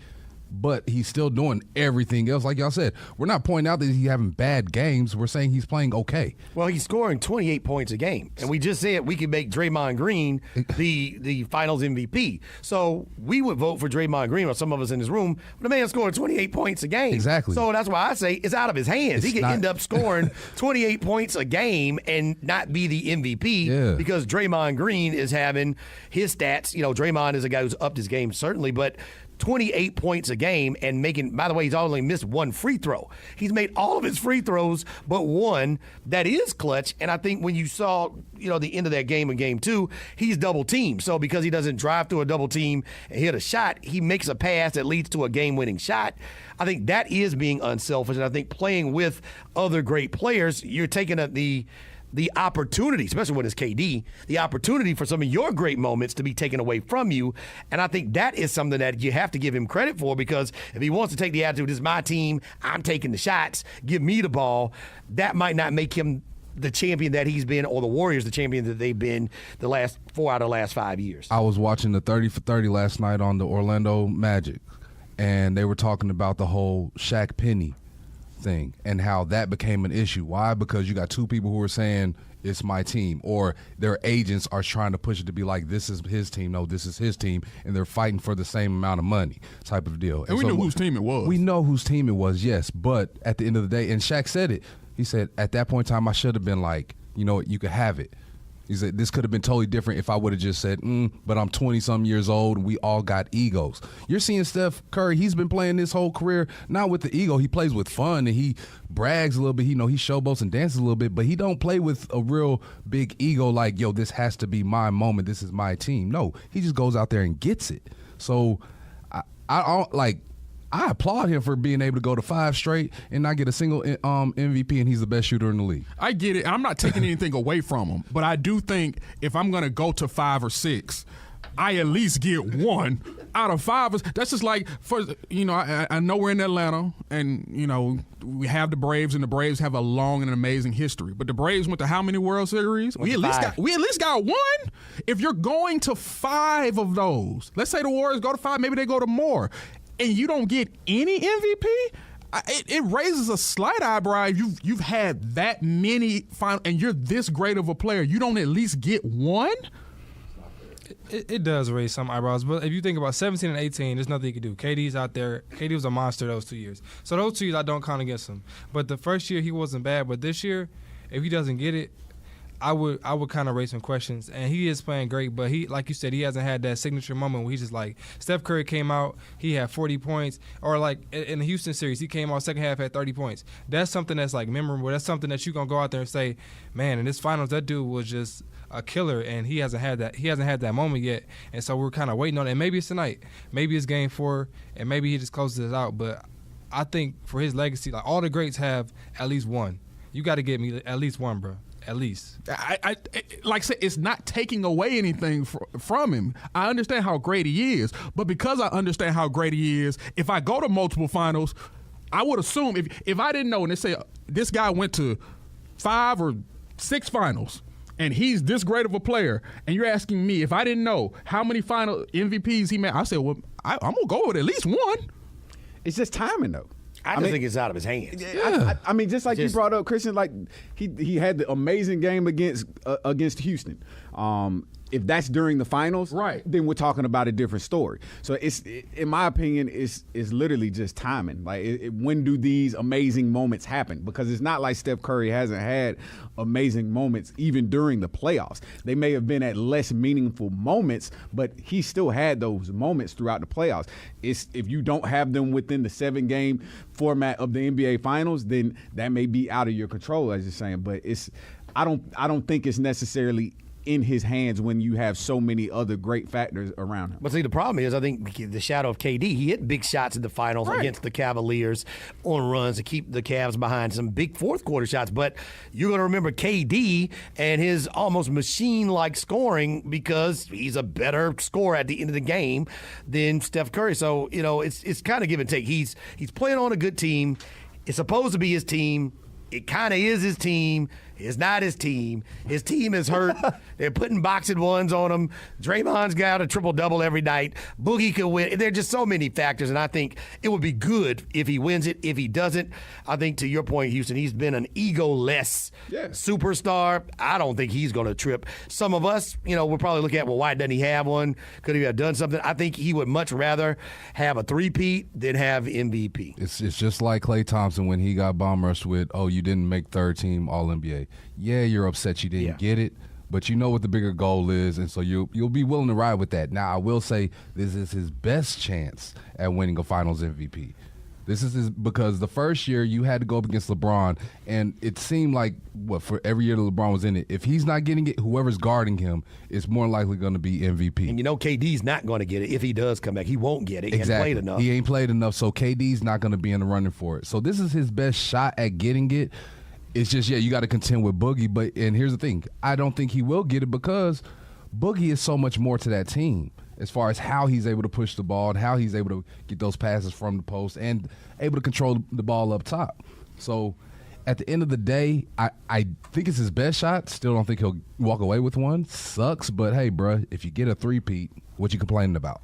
But he's still doing everything else. Like y'all said, we're not pointing out that he's having bad games. We're saying he's playing okay. Well, he's scoring 28 points a game. And we just said we could make Draymond Green the finals MVP. So we would vote for Draymond Green, or some of us in this room, but the man scored 28 points a game. Exactly. So that's why I say it's out of his hands. He could end up scoring 28 points a game and not be the MVP because Draymond Green is having his stats. Draymond is a guy who's upped his game, certainly, but 28 points a game and making, by the way, he's only missed one free throw. He's made all of his free throws but one that is clutch. And I think when you saw, the end of that game in game 2, he's double teamed. So because he doesn't drive through a double team and hit a shot, he makes a pass that leads to a game-winning shot. I think that is being unselfish. And I think playing with other great players, you're taking the opportunity, especially when it's KD, the opportunity for some of your great moments to be taken away from you. And I think that is something that you have to give him credit for, because if he wants to take the attitude, this is my team, I'm taking the shots, give me the ball, that might not make him the champion that he's been, or the Warriors the champion that they've been the last 4 out of the last 5 years. I was watching the 30 for 30 last night on the Orlando Magic, and they were talking about the whole Shaq Penny thing and how that became an issue. Why? Because you got two people who are saying it's my team, or their agents are trying to push it to be like, this is his team. No, this is his team, and they're fighting for the same amount of money type of deal. And we knew whose team it was. We know whose team it was, yes. But at the end of the day, and Shaq said it, he said, at that point in time, I should have been like, you know what, you could have it. He said, this could have been totally different if I would have just said, but I'm 20-some years old, and we all got egos. You're seeing Steph Curry, he's been playing this whole career, not with the ego. He plays with fun, and he brags a little bit. He showboats and dances a little bit, but he don't play with a real big ego like, yo, this has to be my moment. This is my team. No, he just goes out there and gets it. So I applaud him for being able to go to 5 straight and not get a single MVP, and he's the best shooter in the league. I get it. I'm not taking anything away from him, but I do think if I'm going to go to 5 or 6, I at least get one out of 5. That's just like, I know we're in Atlanta, and, we have the Braves, and the Braves have a long and amazing history. But the Braves went to how many World Series? We at least got one. If you're going to 5 of those, let's say the Warriors go to 5, maybe they go to more, and you don't get any MVP, it raises a slight eyebrow. You've had that many final, and you're this great of a player. You don't at least get one? It does raise some eyebrows, but if you think about 17 and 18, there's nothing you can do. KD's out there. KD was a monster those 2 years. So those 2 years, I don't count against him. But the first year, he wasn't bad. But this year, if he doesn't get it, I would kind of raise some questions. And he is playing great, but he, like you said, he hasn't had that signature moment where he's just like, Steph Curry came out, he had 40 points, or like in the Houston series, he came out second half, had 30 points. That's something that's like memorable. That's something that you're going to go out there and say, man, in this finals, that dude was just a killer, and he hasn't had that moment yet. And so we're kind of waiting on it. And maybe it's tonight. Maybe it's game 4, and maybe he just closes it out. But I think for his legacy, like all the greats have at least one. You got to get me at least one, bro. At least. I like I said, it's not taking away anything from him. I understand how great he is, but because I understand how great he is, if I go to multiple finals, I would assume if I didn't know, and they say this guy went to 5 or 6 finals, and he's this great of a player, and you're asking me if I didn't know how many final MVPs he made, I said, well, I'm going to go with at least one. It's just timing, though. I just think it's out of his hands. Yeah. I mean, just like you brought up, Christian, like he had the amazing game against Houston. If that's during the finals, right, then we're talking about a different story. So in my opinion, it's literally just timing. Like, when do these amazing moments happen? Because it's not like Steph Curry hasn't had amazing moments even during the playoffs. They may have been at less meaningful moments, but he still had those moments throughout the playoffs. If you don't have them within the 7-game format of the NBA Finals, then that may be out of your control, as you're saying. But I don't think it's necessarily in his hands when you have so many other great factors around him. But see, the problem is, I think the shadow of KD, he hit big shots in the finals against the Cavaliers on runs to keep the Cavs behind, some big fourth-quarter shots. But you're going to remember KD and his almost machine-like scoring because he's a better scorer at the end of the game than Steph Curry. So, it's kind of give and take. He's playing on a good team. It's supposed to be his team. It kind of is his team. It's not his team. His team is hurt. They're putting boxing ones on him. Draymond's got a triple-double every night. Boogie could win. There are just so many factors, and I think it would be good if he wins it. If he doesn't, I think to your point, Houston, he's been an ego-less superstar. I don't think he's going to trip. Some of us, we'll probably look at, well, why doesn't he have one? Could he have done something? I think he would much rather have a three-peat than have MVP. It's just like Klay Thompson when he got bomb rushed with, you didn't make third team All-NBA. Yeah, you're upset you didn't get it, but you know what the bigger goal is, and so you'll be willing to ride with that. Now, I will say this is his best chance at winning a Finals MVP. This is because the first year you had to go up against LeBron, and it seemed like for every year that LeBron was in it, if he's not getting it, whoever's guarding him is more likely going to be MVP. And KD's not going to get it if he does come back. He won't get it. He exactly. hasn't played enough. He ain't played enough, so KD's not going to be in the running for it. So this is his best shot at getting it. It's just, you got to contend with Boogie. And here's the thing. I don't think he will get it because Boogie is so much more to that team as far as how he's able to push the ball and how he's able to get those passes from the post and able to control the ball up top. So at the end of the day, I think it's his best shot. Still don't think he'll walk away with one. Sucks, but hey, bro, if you get a three-peat, what you complaining about?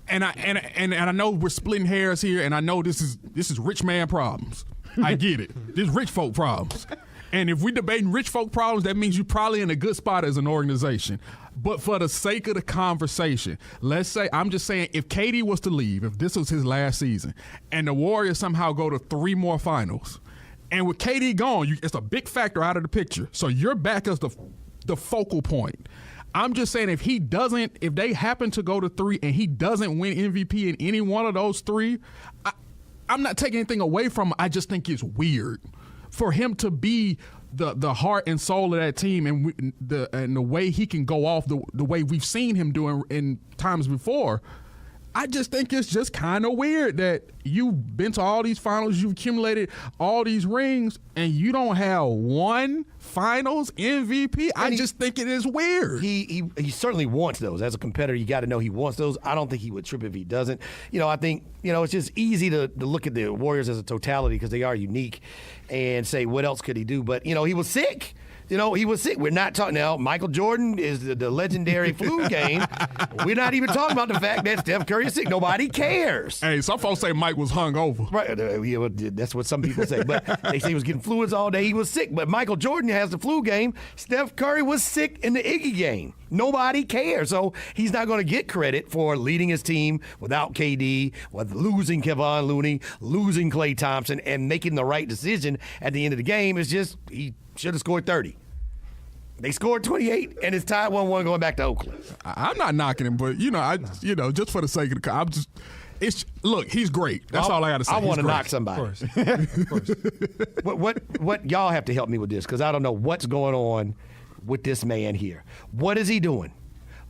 And I know we're splitting hairs here, and I know this is rich man problems. I get it. This rich folk problems. And if we're debating rich folk problems, that means you're probably in a good spot as an organization. But for the sake of the conversation, let's say, I'm just saying, if KD was to leave, if this was his last season, and the Warriors somehow go to 3 more finals, and with KD gone, it's a big factor out of the picture. So you're back as the focal point. I'm just saying, if they happen to go to 3 and he doesn't win MVP in any one of those 3, I'm not taking anything away from him. I just think it's weird for him to be the heart and soul of that team, and the way he can go off the way we've seen him doing in times before. I just think it's just kind of weird that you've been to all these finals, you've accumulated all these rings, and you don't have one finals MVP. I just think it is weird. He certainly wants those. As a competitor, you got to know he wants those. I don't think he would trip if he doesn't. I think, it's just easy to look at the Warriors as a totality because they are unique and say, what else could he do? But, he was sick. He was sick. We're not talking now. Michael Jordan is the legendary flu game. We're not even talking about the fact that Steph Curry is sick. Nobody cares. Hey, some folks say Mike was hungover. Right. That's what some people say. But they say he was getting fluids all day. He was sick. But Michael Jordan has the flu game. Steph Curry was sick in the Iggy game. Nobody cares. So he's not going to get credit for leading his team without KD, with losing Kevon Looney, losing Klay Thompson, and making the right decision at the end of the game. It's just he should have scored 30. They scored 28, and it's tied 1-1 going back to Oakland. I'm not knocking him, but just for the sake of the, look, he's great. That's all I got to say. I want to knock somebody. Of course. What y'all have to help me with this, because I don't know what's going on with this man here. What is he doing?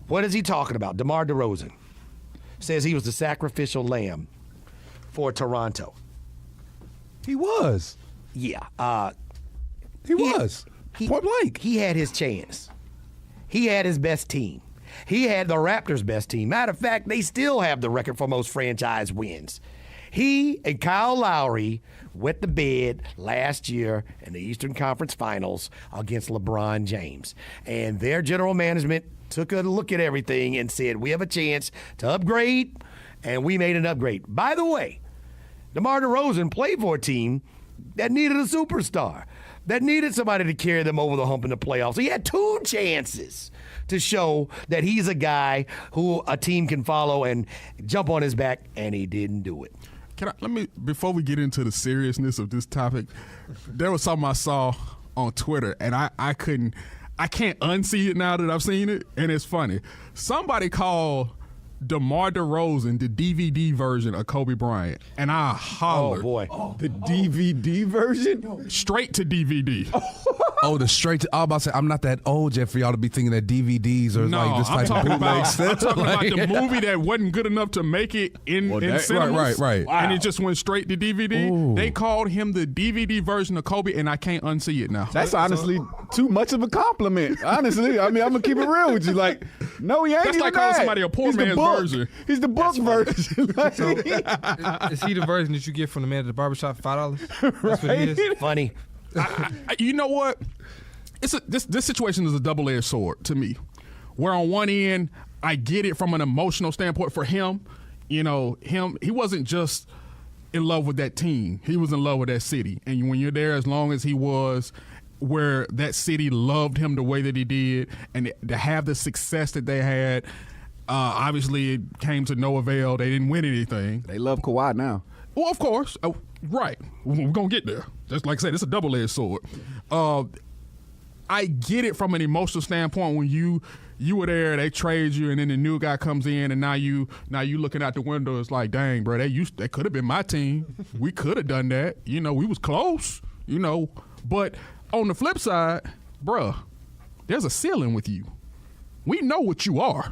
What is he talking about? DeMar DeRozan says he was the sacrificial lamb for Toronto. He was. Yeah. He was. Point blank. He had his chance. He had his best team. He had the Raptors' best team. Matter of fact, they still have the record for most franchise wins. He and Kyle Lowry wet the bed last year in the Eastern Conference Finals against LeBron James. And their general management took a look at everything and said, we have a chance to upgrade, and we made an upgrade. By the way, DeMar DeRozan played for a team that needed a superstar, that needed somebody to carry them over the hump in the playoffs. He had 2 chances to show that he's a guy who a team can follow and jump on his back, and he didn't do it. Before we get into the seriousness of this topic, there was something I saw on Twitter, and I can't unsee it now that I've seen it, and it's funny. Somebody called DeMar DeRozan the DVD version of Kobe Bryant, and I hollered. Oh, boy. The DVD version? Straight to DVD. The straight to, I was about to say, I'm not that old yet for y'all to be thinking that DVDs or No, like this I'm type of talking bootleg stuff. I'm talking about the movie that wasn't good enough to make it in cinemas. Right. And it just went straight to DVD. Ooh. They called him the DVD version of Kobe, and I can't unsee it now. That's honestly too much of a compliment. Honestly, I mean, I'm gonna keep it real with you. Like, no, he ain't. That's even like calling that. somebody a poor He's the man's book. version. He's the book version. Is he the version that you get from the man at the barbershop for $5? That's what he is? Funny. You know what? This situation is a double-edged sword to me. Where on one end, I get it from an emotional standpoint for him. He wasn't just in love with that team. He was in love with that city. And when you're there as long as he was, where that city loved him the way that he did, and to have the success that they had, obviously it came to no avail. They didn't win anything. They love Kawhi now. Well, of course. Right. We're going to get there. Just like I said, it's a double-edged sword. I get it from an emotional standpoint when you were there, they trade you, and then the new guy comes in, and now you looking out the window. It's like, dang, bro, that could have been my team. We could have done that. We was close. But on the flip side, bruh, there's a ceiling with you. We know what you are.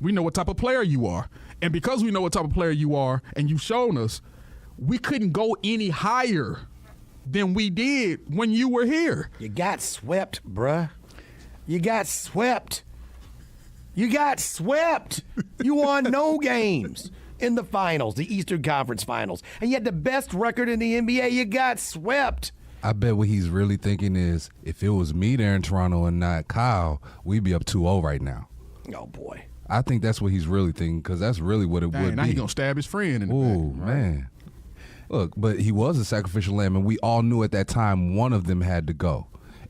We know what type of player you are, and because we know what type of player you are, and you've shown us, we couldn't go any higher than we did when you were here. You got swept, bruh. You got swept. You won no games in the finals, the Eastern Conference Finals. And you had the best record in the NBA. You got swept. I bet what he's really thinking is, if it was me there in Toronto and not Kyle, we'd be up 2-0 right now. Oh, boy. I think that's what he's really thinking, because that's really what it Dang, would now be. he gonna stab his friend in the Ooh, back. man. Look, but he was a sacrificial lamb, and we all knew at that time one of them had to go.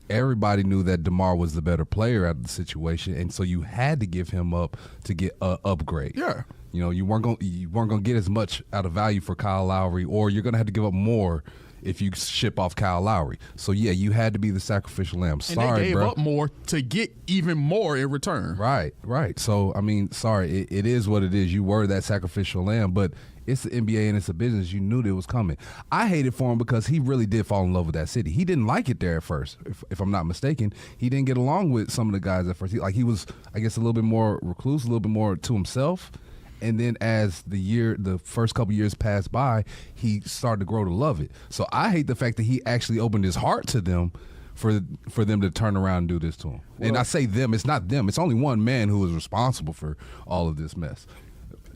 Everybody knew that Demar was the better player out of the situation, and so you had to give him up to get an upgrade. Yeah. You know, you weren't gonna get as much out of value for Kyle Lowry, or you're gonna have to give up more if you ship off Kyle Lowry. So yeah, you had to be the sacrificial lamb. And Sorry, they gave bro. up more to get even more in return. Right. So I mean, sorry, it is what it is. You were that sacrificial lamb, but it's the NBA and it's a business. You knew that it was coming. I hated for him because he really did fall in love with that city. He didn't like it there at first, if I'm not mistaken. He didn't get along with some of the guys at first. He was, I guess, a little bit more recluse, a little bit more to himself. And then as the first couple years passed by, he started to grow to love it. So I hate the fact that he actually opened his heart to them for them to turn around and do this to him. And I say them, it's not them. It's only one man who is responsible for all of this mess.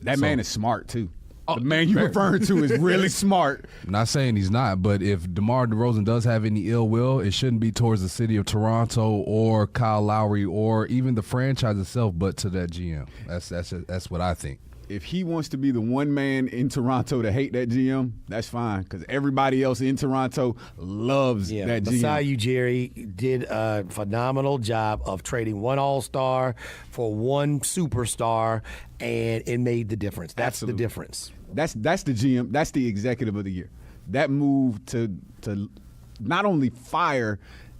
That man is smart, too. The man you're referring to is really smart. I'm not saying he's not, but if DeMar DeRozan does have any ill will, it shouldn't be towards the city of Toronto or Kyle Lowry or even the franchise itself, but to that GM. That's what I think. If he wants to be the one man in Toronto to hate that GM, that's fine, because everybody else in Toronto loves that GM. Beside you, Jerry, did a phenomenal job of trading one all-star for one superstar, and it made the difference. That's Absolutely. the difference. That's the GM. That's the executive of the year. That move to not only fire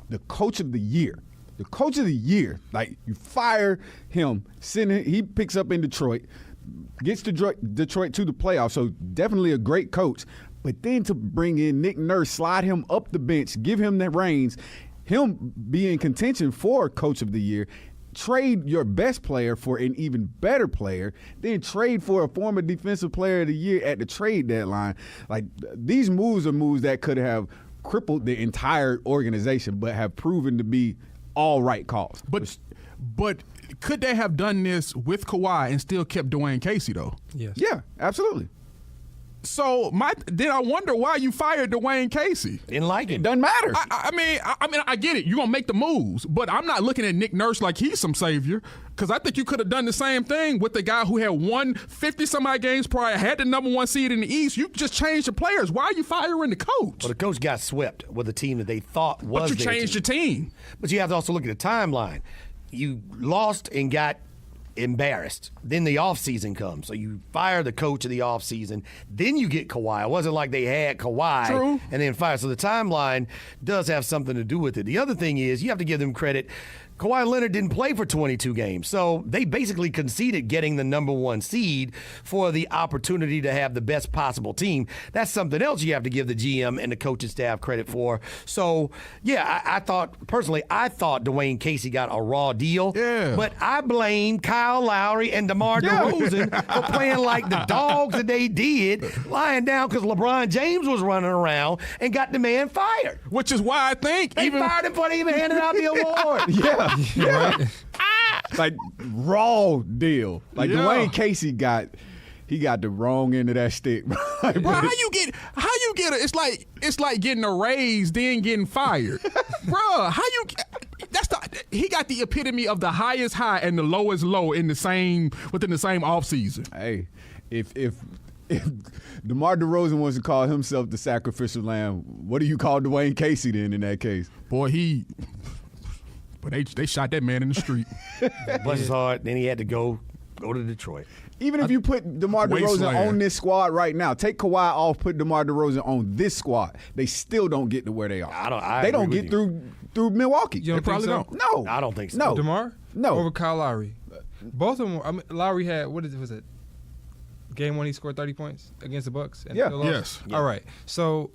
the coach of the year. The coach of the year, like you fire him, he picks up in Detroit, gets Detroit to the playoffs, so definitely a great coach. But then to bring in Nick Nurse, slide him up the bench, give him the reins, him be in contention for coach of the year, trade your best player for an even better player, then trade for a former defensive player of the year at the trade deadline. Like, these moves are moves that could have crippled the entire organization, but have proven to be all right calls. But could they have done this with Kawhi and still kept Dwayne Casey, though? Yes. Yeah, absolutely. So then I wonder why you fired Dwayne Casey. Didn't like it. It doesn't matter. I mean, I get it. You're gonna make the moves, but I'm not looking at Nick Nurse like he's some savior, because I think you could have done the same thing with the guy who had won 50-some-odd games prior, had the number one seed in the East. You just changed the players. Why are you firing the coach? Well, the coach got swept with a team that they thought was But you their changed team. your team. But you have to also look at the timeline. You lost and got embarrassed. Then the offseason comes. So you fire the coach of the offseason. Then you get Kawhi. It wasn't like they had Kawhi True. and then fire. So the timeline does have something to do with it. The other thing is you have to give them credit. Kawhi Leonard didn't play for 22 games. So they basically conceded getting the number one seed for the opportunity to have the best possible team. That's something else you have to give the GM and the coaching staff credit for. So, yeah, I thought Dwayne Casey got a raw deal. Yeah. But I blame Kyle Lowry and DeMar DeRozan for playing like the dogs that they did, lying down because LeBron James was running around and got the man fired. Which is why I think They fired him before they even handed out the award. Yeah. Like, raw deal. Like, Yeah. Dwayne Casey got the wrong end of that stick. Like, Bro, how you get it? It's like getting a raise then getting fired. Bro, he got the epitome of the highest high and the lowest low within the same offseason. Hey, if DeMar DeRozan wants to call himself the sacrificial lamb, what do you call Dwayne Casey then in that case? Boy, but they shot that man in the street. Bless his heart. Then he had to go to Detroit. Even if you put DeMar DeRozan Wasteland. on this squad right now, take Kawhi off, put DeMar DeRozan on this squad, they still don't get to where they are. They don't agree get with through Milwaukee. You don't They think probably so? don't. No. I don't think so. No. DeMar? No. Over Kyle Lowry. Both of them. I mean, Lowry had, was it? Game 1, he scored 30 points against the Bucks. And Yeah. still lost? Yes. All right. So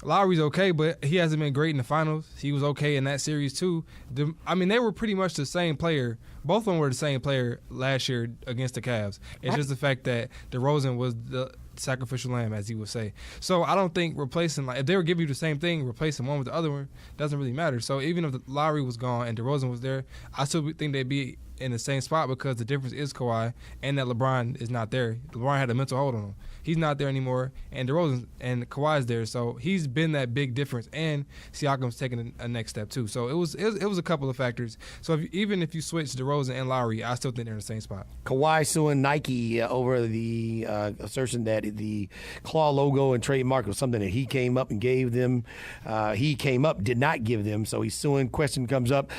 Lowry's okay, but he hasn't been great in the finals. He was okay in that series too. They were pretty much the same player. Both of them were the same player last year against the Cavs. It's just the fact that DeRozan was the sacrificial lamb, as he would say. So I don't think replacing, if they were giving you the same thing, replacing one with the other one doesn't really matter. So even if Lowry was gone and DeRozan was there, I still think they'd be in the same spot because the difference is Kawhi and that LeBron is not there. LeBron had a mental hold on him. He's not there anymore, and DeRozan and Kawhi's there, so he's been that big difference. And Siakam's taking a next step too. So it was a couple of factors. So even if you switch DeRozan and Lowry, I still think they're in the same spot. Kawhi suing Nike over the assertion that the claw logo and trademark was something that he came up and gave them. Did not give them, so he's suing. Question comes up.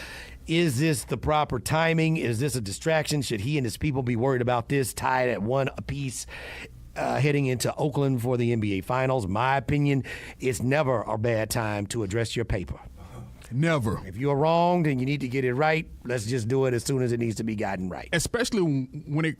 Is this the proper timing? Is this a distraction? Should he and his people be worried about this tied at one apiece? Heading into Oakland for the NBA Finals. My opinion, it's never a bad time to address your paper. Never. If you're wrong, then you need to get it right. Let's just do it as soon as it needs to be gotten right. Especially when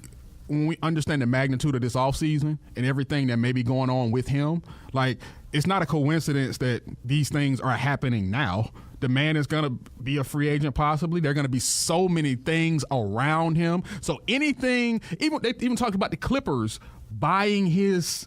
we understand the magnitude of this offseason and everything that may be going on with him. Like, it's not a coincidence that these things are happening now. The man is going to be a free agent possibly. There are going to be so many things around him. So anything, they even talked about the Clippers buying his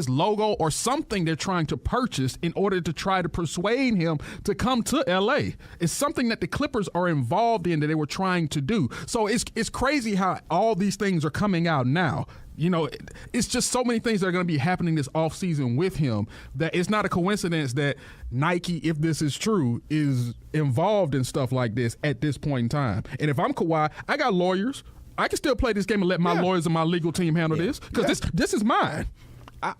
logo or something they're trying to purchase in order to try to persuade him to come to LA. It's something that the Clippers are involved in that they were trying to do. So it's crazy how all these things are coming out now. You know, it's just so many things that are going to be happening this offseason with him that it's not a coincidence that Nike, if this is true, is involved in stuff like this at this point in time. And if I'm Kawhi, I got lawyers. I can still play this game and let my lawyers and my legal team handle this because this is mine.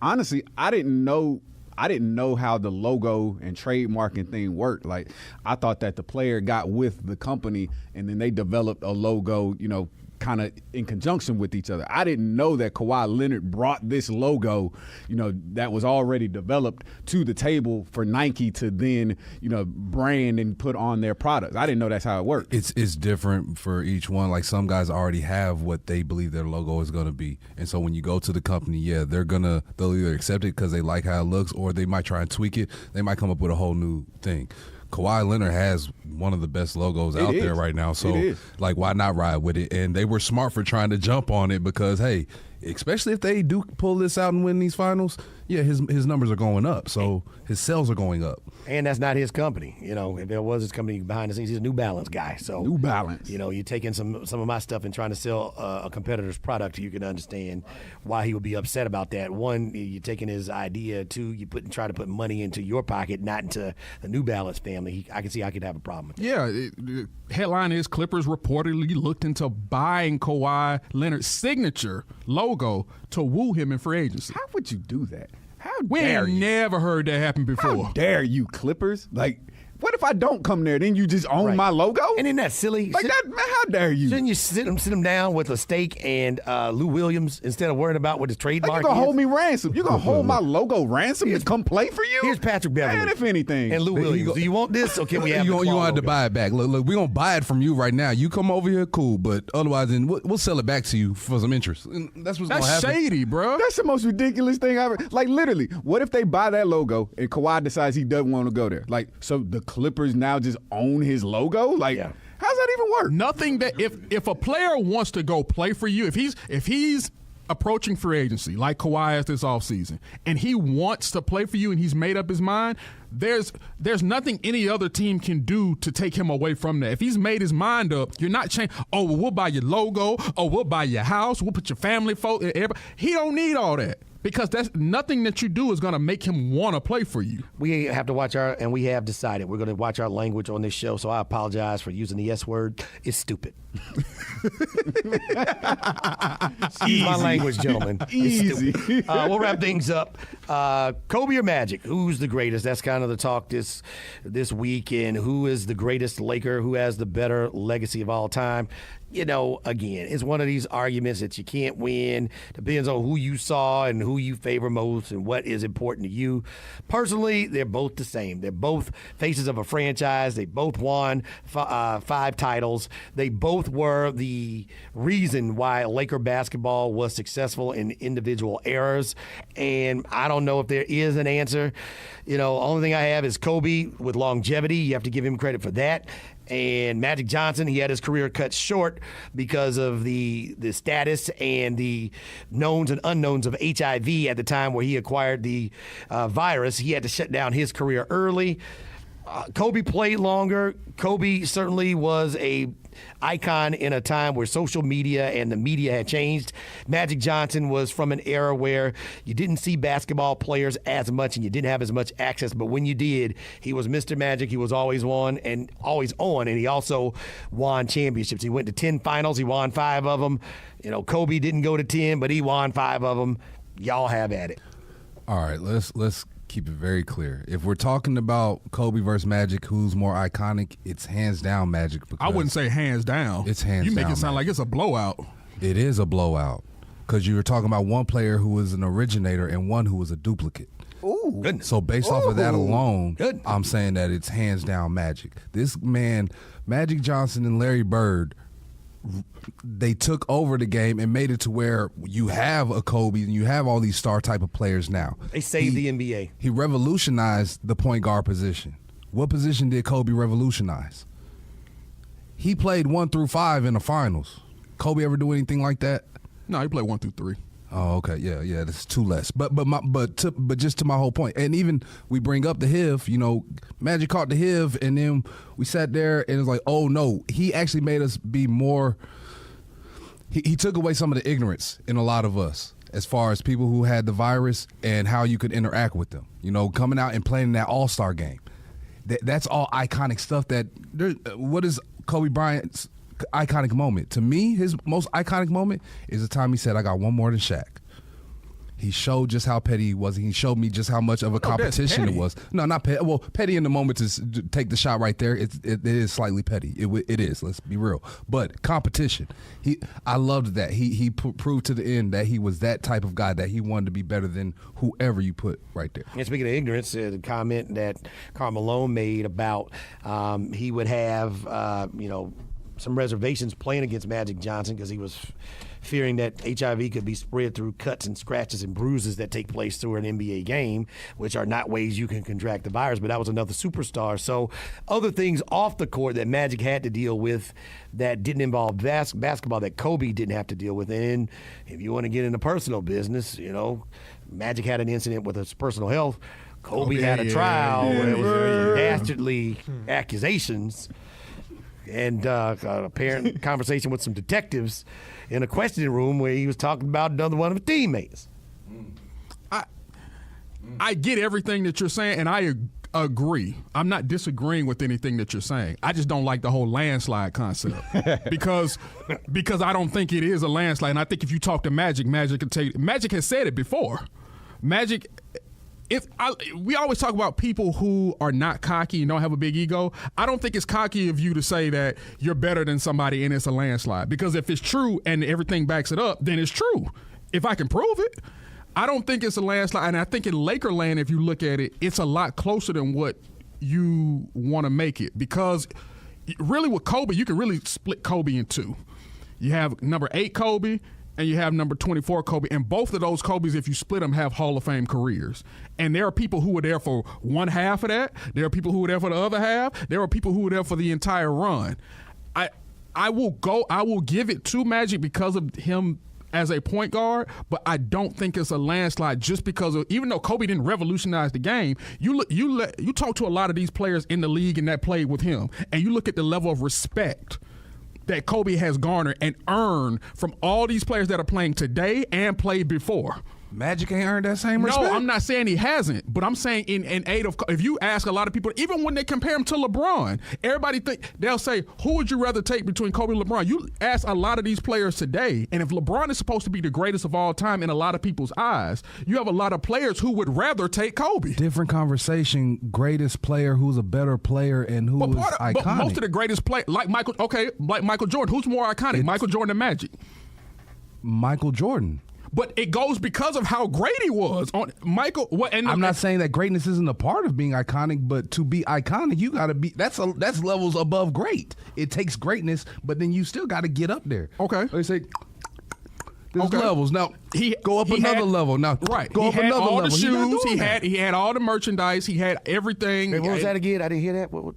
Honestly, I didn't know how the logo and trademarking thing worked. Like, I thought that the player got with the company and then they developed a logo, you know, kind of in conjunction with each other. I didn't know that Kawhi Leonard brought this logo, you know, that was already developed to the table for Nike to then, you know, brand and put on their products. I didn't know that's how it worked. It's different for each one. Like, some guys already have what they believe their logo is going to be. And so when you go to the company, they'll either accept it because they like how it looks, or they might try and tweak it. They might come up with a whole new thing. Kawhi Leonard has one of the best logos out there right now. So, like, why not ride with it? And they were smart for trying to jump on it because, hey, especially if they do pull this out and win these finals, his numbers are going up. So his sales are going up. And that's not his company. You know, if there was his company behind the scenes, he's a New Balance guy. So New Balance. You know, you're taking some of my stuff and trying to sell a competitor's product. You can understand why he would be upset about that. One, you're taking his idea. Two, you try to put money into your pocket, not into the New Balance family. I can see I could have a problem with that. Yeah, the headline is Clippers reportedly looked into buying Kawhi Leonard's signature logo to woo him in free agency. How would you do that? How We dare ain't you? never heard that happen before. How dare you, Clippers? Like, what if I don't come there? Then you just own my logo? And isn't that silly? Like that, man, how dare you? Shouldn't you sit him down with a steak and Lou Williams instead of worrying about what his trademark Like, you gonna is? hold me ransom? You gonna hold my logo ransom to come play for you? Here's Patrick Beverly. Man, if anything. And Lou Williams. Do you want this, or can we have You the want claw to logo? buy it back. Look, we're going to buy it from you right now. You come over here, cool. But otherwise, then we'll sell it back to you for some interest. And that's what's going to That's happen. shady, bro. That's the most ridiculous thing I've ever. Like, literally, what if they buy that logo and Kawhi decides he doesn't want to go there? Like, so the Clippers now just own his logo? Like, how's that even work? Nothing that if a player wants to go play for you, if he's approaching free agency like Kawhi is this offseason, and he wants to play for you and he's made up his mind, there's nothing any other team can do to take him away from that. If he's made his mind up, you're not changing. Oh, well, we'll buy your logo. Oh, we'll buy your house. We'll put your family photo. He don't need all that. Because that's nothing that you do is going to make him want to play for you. We have to watch and we have decided we're going to watch our language on this show, so I apologize for using the S word. It's stupid. Excuse my language, gentlemen. Easy. It's stupid. We'll wrap things up. Kobe or Magic? Who's the greatest? That's kind of the talk this week. And who is the greatest Laker? Who has the better legacy of all time? You know, again, it's one of these arguments that you can't win. Depends on who you saw and who you favor most and what is important to you. Personally, they're both the same. They're both faces of a franchise. They both won 5 titles. They both were the reason why Laker basketball was successful in individual eras. And I don't know if there is an answer. You know, only thing I have is Kobe with longevity. You have to give him credit for that. And Magic Johnson, he had his career cut short because of the status and the knowns and unknowns of HIV at the time where he acquired the virus. He had to shut down his career early. Kobe played longer. Kobe certainly was a icon in a time where social media and the media had changed. Magic Johnson was from an era where you didn't see basketball players as much and you didn't have as much access, but when you did, he was Mr. Magic. He was always on, and he also won championships. He went to 10 finals. He won 5 of them. Kobe didn't go to 10, but he won 5 of them. Y'all have at it. All right, let's keep it very clear. If we're talking about Kobe versus Magic, who's more iconic, it's hands down Magic. I wouldn't say hands down. It's hands down. You make it sound like it's a blowout. It is a blowout because you were talking about one player who was an originator and one who was a duplicate. Ooh, goodness. So based off of that alone, I'm saying that it's hands down Magic. This man, Magic Johnson and Larry Bird, they took over the game and made it to where you have a Kobe and you have all these star type of players now. They saved the NBA. He revolutionized the point guard position. What position did Kobe revolutionize? He played 1 through 5 in the finals. Kobe ever do anything like that? No, he played 1 through 3. Oh, okay, yeah, that's 2 less. But just to my whole point, and even we bring up the HIV. Magic caught the HIV, and then we sat there and it was like, oh no, he actually made us be more. He took away some of the ignorance in a lot of us, as far as people who had the virus and how you could interact with them. Coming out and playing that All-Star game. That's all iconic stuff. What is Kobe Bryant's iconic moment? To me, his most iconic moment is the time he said, I got one more than Shaq. He showed just how petty he was. He showed me just how much of a competition it was. No, not petty. Well, petty in the moment to take the shot right there. It is slightly petty. It is. Let's be real. But competition. I loved that. He proved to the end that he was that type of guy, that he wanted to be better than whoever you put right there. And speaking of ignorance, the comment that Karl Malone made about he would have, some reservations playing against Magic Johnson because he was fearing that HIV could be spread through cuts and scratches and bruises that take place through an NBA game, which are not ways you can contract the virus, but that was another superstar. So other things off the court that Magic had to deal with that didn't involve basketball that Kobe didn't have to deal with. And if you want to get into personal business, Magic had an incident with his personal health. Kobe had a trial where it was dastardly accusations. And apparent conversation with some detectives in a questioning room where he was talking about another one of his teammates. I get everything that you're saying, and I agree. I'm not disagreeing with anything that you're saying. I just don't like the whole landslide concept because I don't think it is a landslide. And I think if you talk to Magic can tell you. Magic has said it before. Magic. We always talk about people who are not cocky and don't have a big ego. I don't think it's cocky of you to say that you're better than somebody and it's a landslide. Because if it's true and everything backs it up, then it's true. If I can prove it, I don't think it's a landslide. And I think in Lakerland, if you look at it, it's a lot closer than what you want to make it. Because really with Kobe, you can really split Kobe in 2. You have number 8 Kobe, and you have number 24 Kobe, and both of those Kobes, if you split them, have Hall of Fame careers. And there are people who were there for one half of that. There are people who were there for the other half. There are people who were there for the entire run. I will give it to Magic because of him as a point guard, but I don't think it's a landslide just because of, even though Kobe didn't revolutionize the game, you talk to a lot of these players in the league and that played with him, and you look at the level of respect that Kobe has garnered and earned from all these players that are playing today and played before. Magic ain't earned that same respect? No, I'm not saying he hasn't, but I'm saying in aid of, if you ask a lot of people, even when they compare him to LeBron, everybody they'll say, who would you rather take between Kobe and LeBron? You ask a lot of these players today, and if LeBron is supposed to be the greatest of all time in a lot of people's eyes, you have a lot of players who would rather take Kobe. Different conversation, greatest player, who's a better player, and who is iconic. But most of the greatest players, like Michael Jordan, who's more iconic, Michael Jordan or Magic? Michael Jordan. But it goes because of how great he was. I'm not saying that greatness isn't a part of being iconic, but to be iconic, you got to be. That's levels above great. It takes greatness, but then you still got to get up there. Okay. They say there's levels. Now go up another level. Now right. Go up another level. He had all the shoes. He had all the merchandise. He had everything. Wait, what was that again? I didn't hear that. What?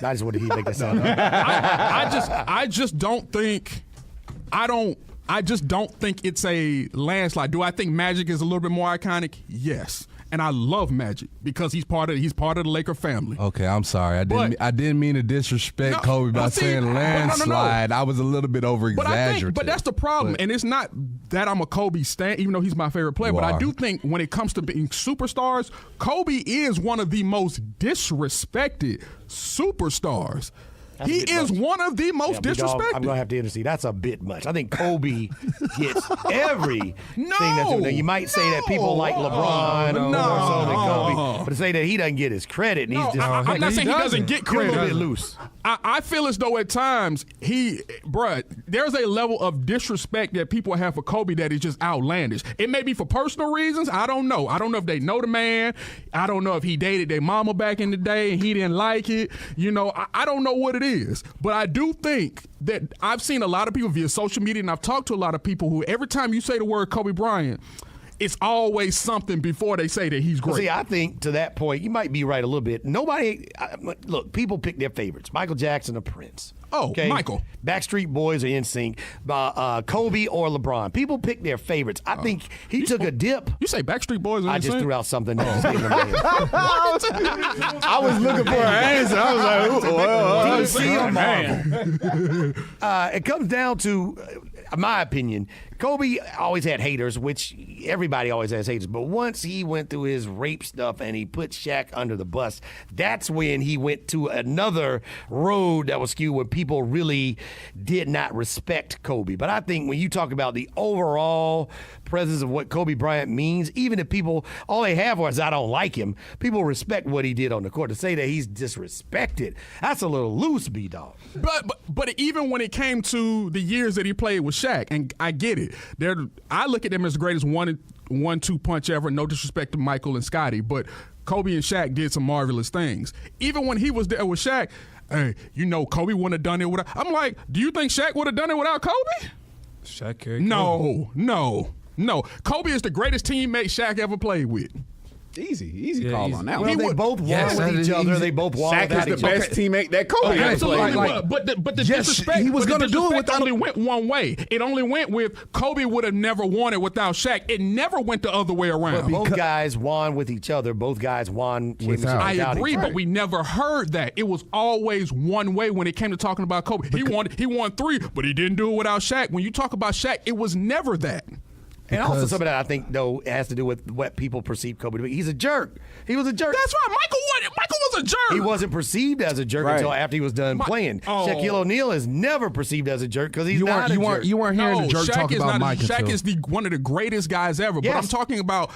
I just wanted to make that sound. I just don't think. I just don't think it's a landslide. Do I think Magic is a little bit more iconic? Yes. and I love Magic because he's part of the Laker family. Okay, I'm sorry. I didn't mean to disrespect Kobe by saying landslide. No. I was a little bit over-exaggerated. But that's the problem, and it's not that I'm a Kobe stan, even though he's my favorite player. But I do think when it comes to being superstars, Kobe is one of the most disrespected superstars. He is one of the most disrespected. I'm going to have to intercede. That's a bit much. I think Kobe gets everything that's doing. Now, you might say that people like LeBron more so than Kobe, but to say that he doesn't get his credit, and he's just I'm not saying he doesn't get credit. He's a little bit loose. I feel as though at times there's a level of disrespect that people have for Kobe that is just outlandish. It may be for personal reasons. I don't know. I don't know if they know the man. I don't know if he dated their mama back in the day and he didn't like it. I don't know what it is. But I do think that I've seen a lot of people via social media, and I've talked to a lot of people who every time you say the word Kobe Bryant, it's always something before they say that he's great. See, I think to that point, you might be right a little bit. Look, people pick their favorites. Michael Jackson or Prince. Oh, okay? Michael. Backstreet Boys or NSYNC. Kobe or LeBron. People pick their favorites. I think he took a dip. You say Backstreet Boys or NSYNC? I just threw out something. I was looking for an answer. I was like, it comes down to, my opinion, Kobe always had haters, which everybody always has haters. But once he went through his rape stuff and he put Shaq under the bus, that's when he went to another road that was skewed where people really did not respect Kobe. But I think when you talk about the overall presence of what Kobe Bryant means, even if people, all they have was I don't like him, people respect what he did on the court. To say that he's disrespected, that's a little loose, B-Dog. But even when it came to the years that he played with Shaq, and I get it, I look at them as the greatest one-two punch ever. No disrespect to Michael and Scottie, but Kobe and Shaq did some marvelous things. Even when he was there with Shaq, hey, Kobe wouldn't have done it without. I'm like, do you think Shaq would have done it without Kobe? Shaq carried Kobe. No. Kobe is the greatest teammate Shaq ever played with. Easy call on that one. They both won with each other. They both won. Shaq is the best teammate that Kobe has played. But the disrespect, he was going to do it without. Only went one way. It only went with Kobe would have never won it without Shaq. It never went the other way around. But both guys won with each other. Both guys won without. I agree, but we never heard that. It was always one way when it came to talking about Kobe. He won 3, but he didn't do it without Shaq. When you talk about Shaq, it was never that. And also some of that, I think, though, has to do with what people perceive Kobe to be. He's a jerk. He was a jerk. That's right. Michael was a jerk. He wasn't perceived as a jerk until after he was done playing. Shaquille O'Neal is never perceived as a jerk because he's not a jerk. You weren't hearing the jerk Shaq talk about Mike. Shaq is one of the greatest guys ever. Yes. But I'm talking about,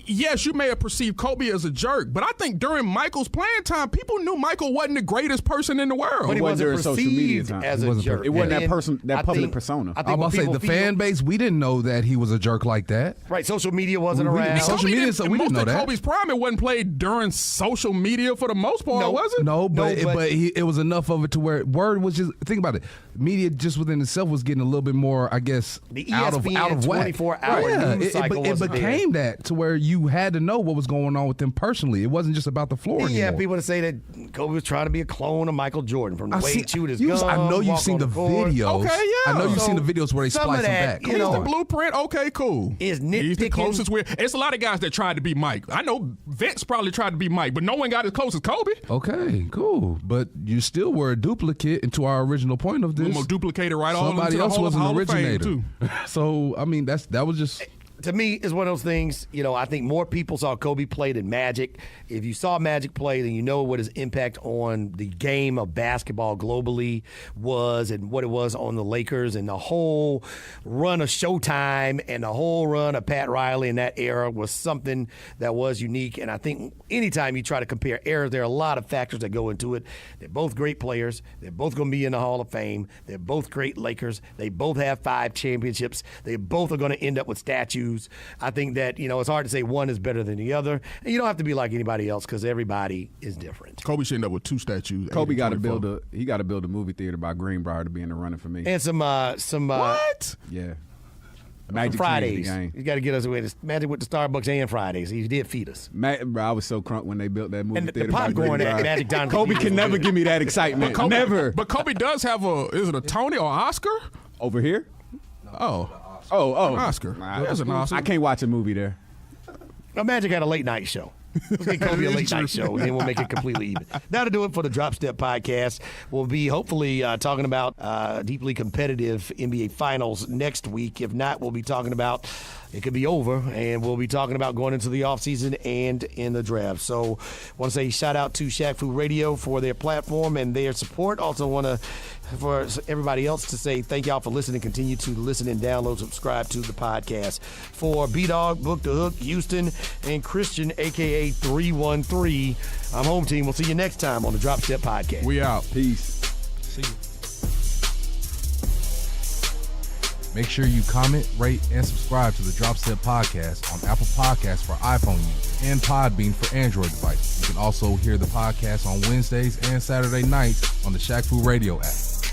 yes, you may have perceived Kobe as a jerk, but I think during Michael's playing time, people knew Michael wasn't the greatest person in the world. But he wasn't perceived as a jerk. It wasn't that public persona. I'm about to say the fan base, we didn't know that he was a jerk like that. Right, social media wasn't around. Social media, so we didn't know that. Kobe's prime, it wasn't played during social media for the most part, was it? No, but it was enough of it to where word was just, think about it, media just within itself was getting a little bit more, I guess, the out of whack. 24-hour news cycle it became that to where you had to know what was going on with them personally. It wasn't just about the floor anymore. Yeah, people to say that Kobe was trying to be a clone of Michael Jordan from the way he chewed his gum. I know you've seen the videos. Okay, yeah. I know you've seen the videos where they splice him back. He's the blueprint. Okay, cool. He's the closest. It's a lot of guys that tried to be Mike. I know Vince probably tried to be Mike, but no one got as close as Kobe. Okay, cool. But you still were a duplicate, and to our original point of this, duplicated right all somebody else was an originator too. So I mean, that was just. To me, it's one of those things, I think more people saw Kobe play than Magic. If you saw Magic play, then you know what his impact on the game of basketball globally was and what it was on the Lakers and the whole run of Showtime and the whole run of Pat Riley in that era was something that was unique. And I think anytime you try to compare eras, there are a lot of factors that go into it. They're both great players. They're both going to be in the Hall of Fame. They're both great Lakers. They both have 5 championships. They both are going to end up with statues. I think that, it's hard to say one is better than the other. And you don't have to be like anybody else because everybody is different. Kobe should end up with 2 statues. Kobe got to build a movie theater by Greenbrier to be in the running for me. And some what? Yeah. Magic Fridays. You got to get us away. Magic with the Starbucks and Fridays. He did feed us. I was so crunk when they built that movie theater. And the popcorn at Magic Don. Kobe can never give me that excitement. Never. But Kobe does have is it a Tony or Oscar? Over here? Oh. An Oscar. There's an Oscar. I can't watch a movie there. Magic had a late night show. Let's get Kobe a late night show, and then we'll make it completely even. That'll do it for the Drop Step podcast. We'll be hopefully talking about deeply competitive NBA Finals next week. If not, we'll be talking about it could be over, and we'll be talking about going into the offseason and in the draft. So want to say shout out to Shaq Fu Radio for their platform and their support. Also want to, for everybody else, to say thank y'all for listening. Continue to listen and download, subscribe to the podcast. For B-Dog, Book the Hook, Houston, and Christian, a.k.a. 313, I'm Home Team. We'll see you next time on the Drop Step Podcast. We out. Peace. See you. Make sure you comment, rate, and subscribe to the Drop Step Podcast on Apple Podcasts for iPhone users and Podbean for Android devices. You can also hear the podcast on Wednesdays and Saturday nights on the Shaq Fu Radio app.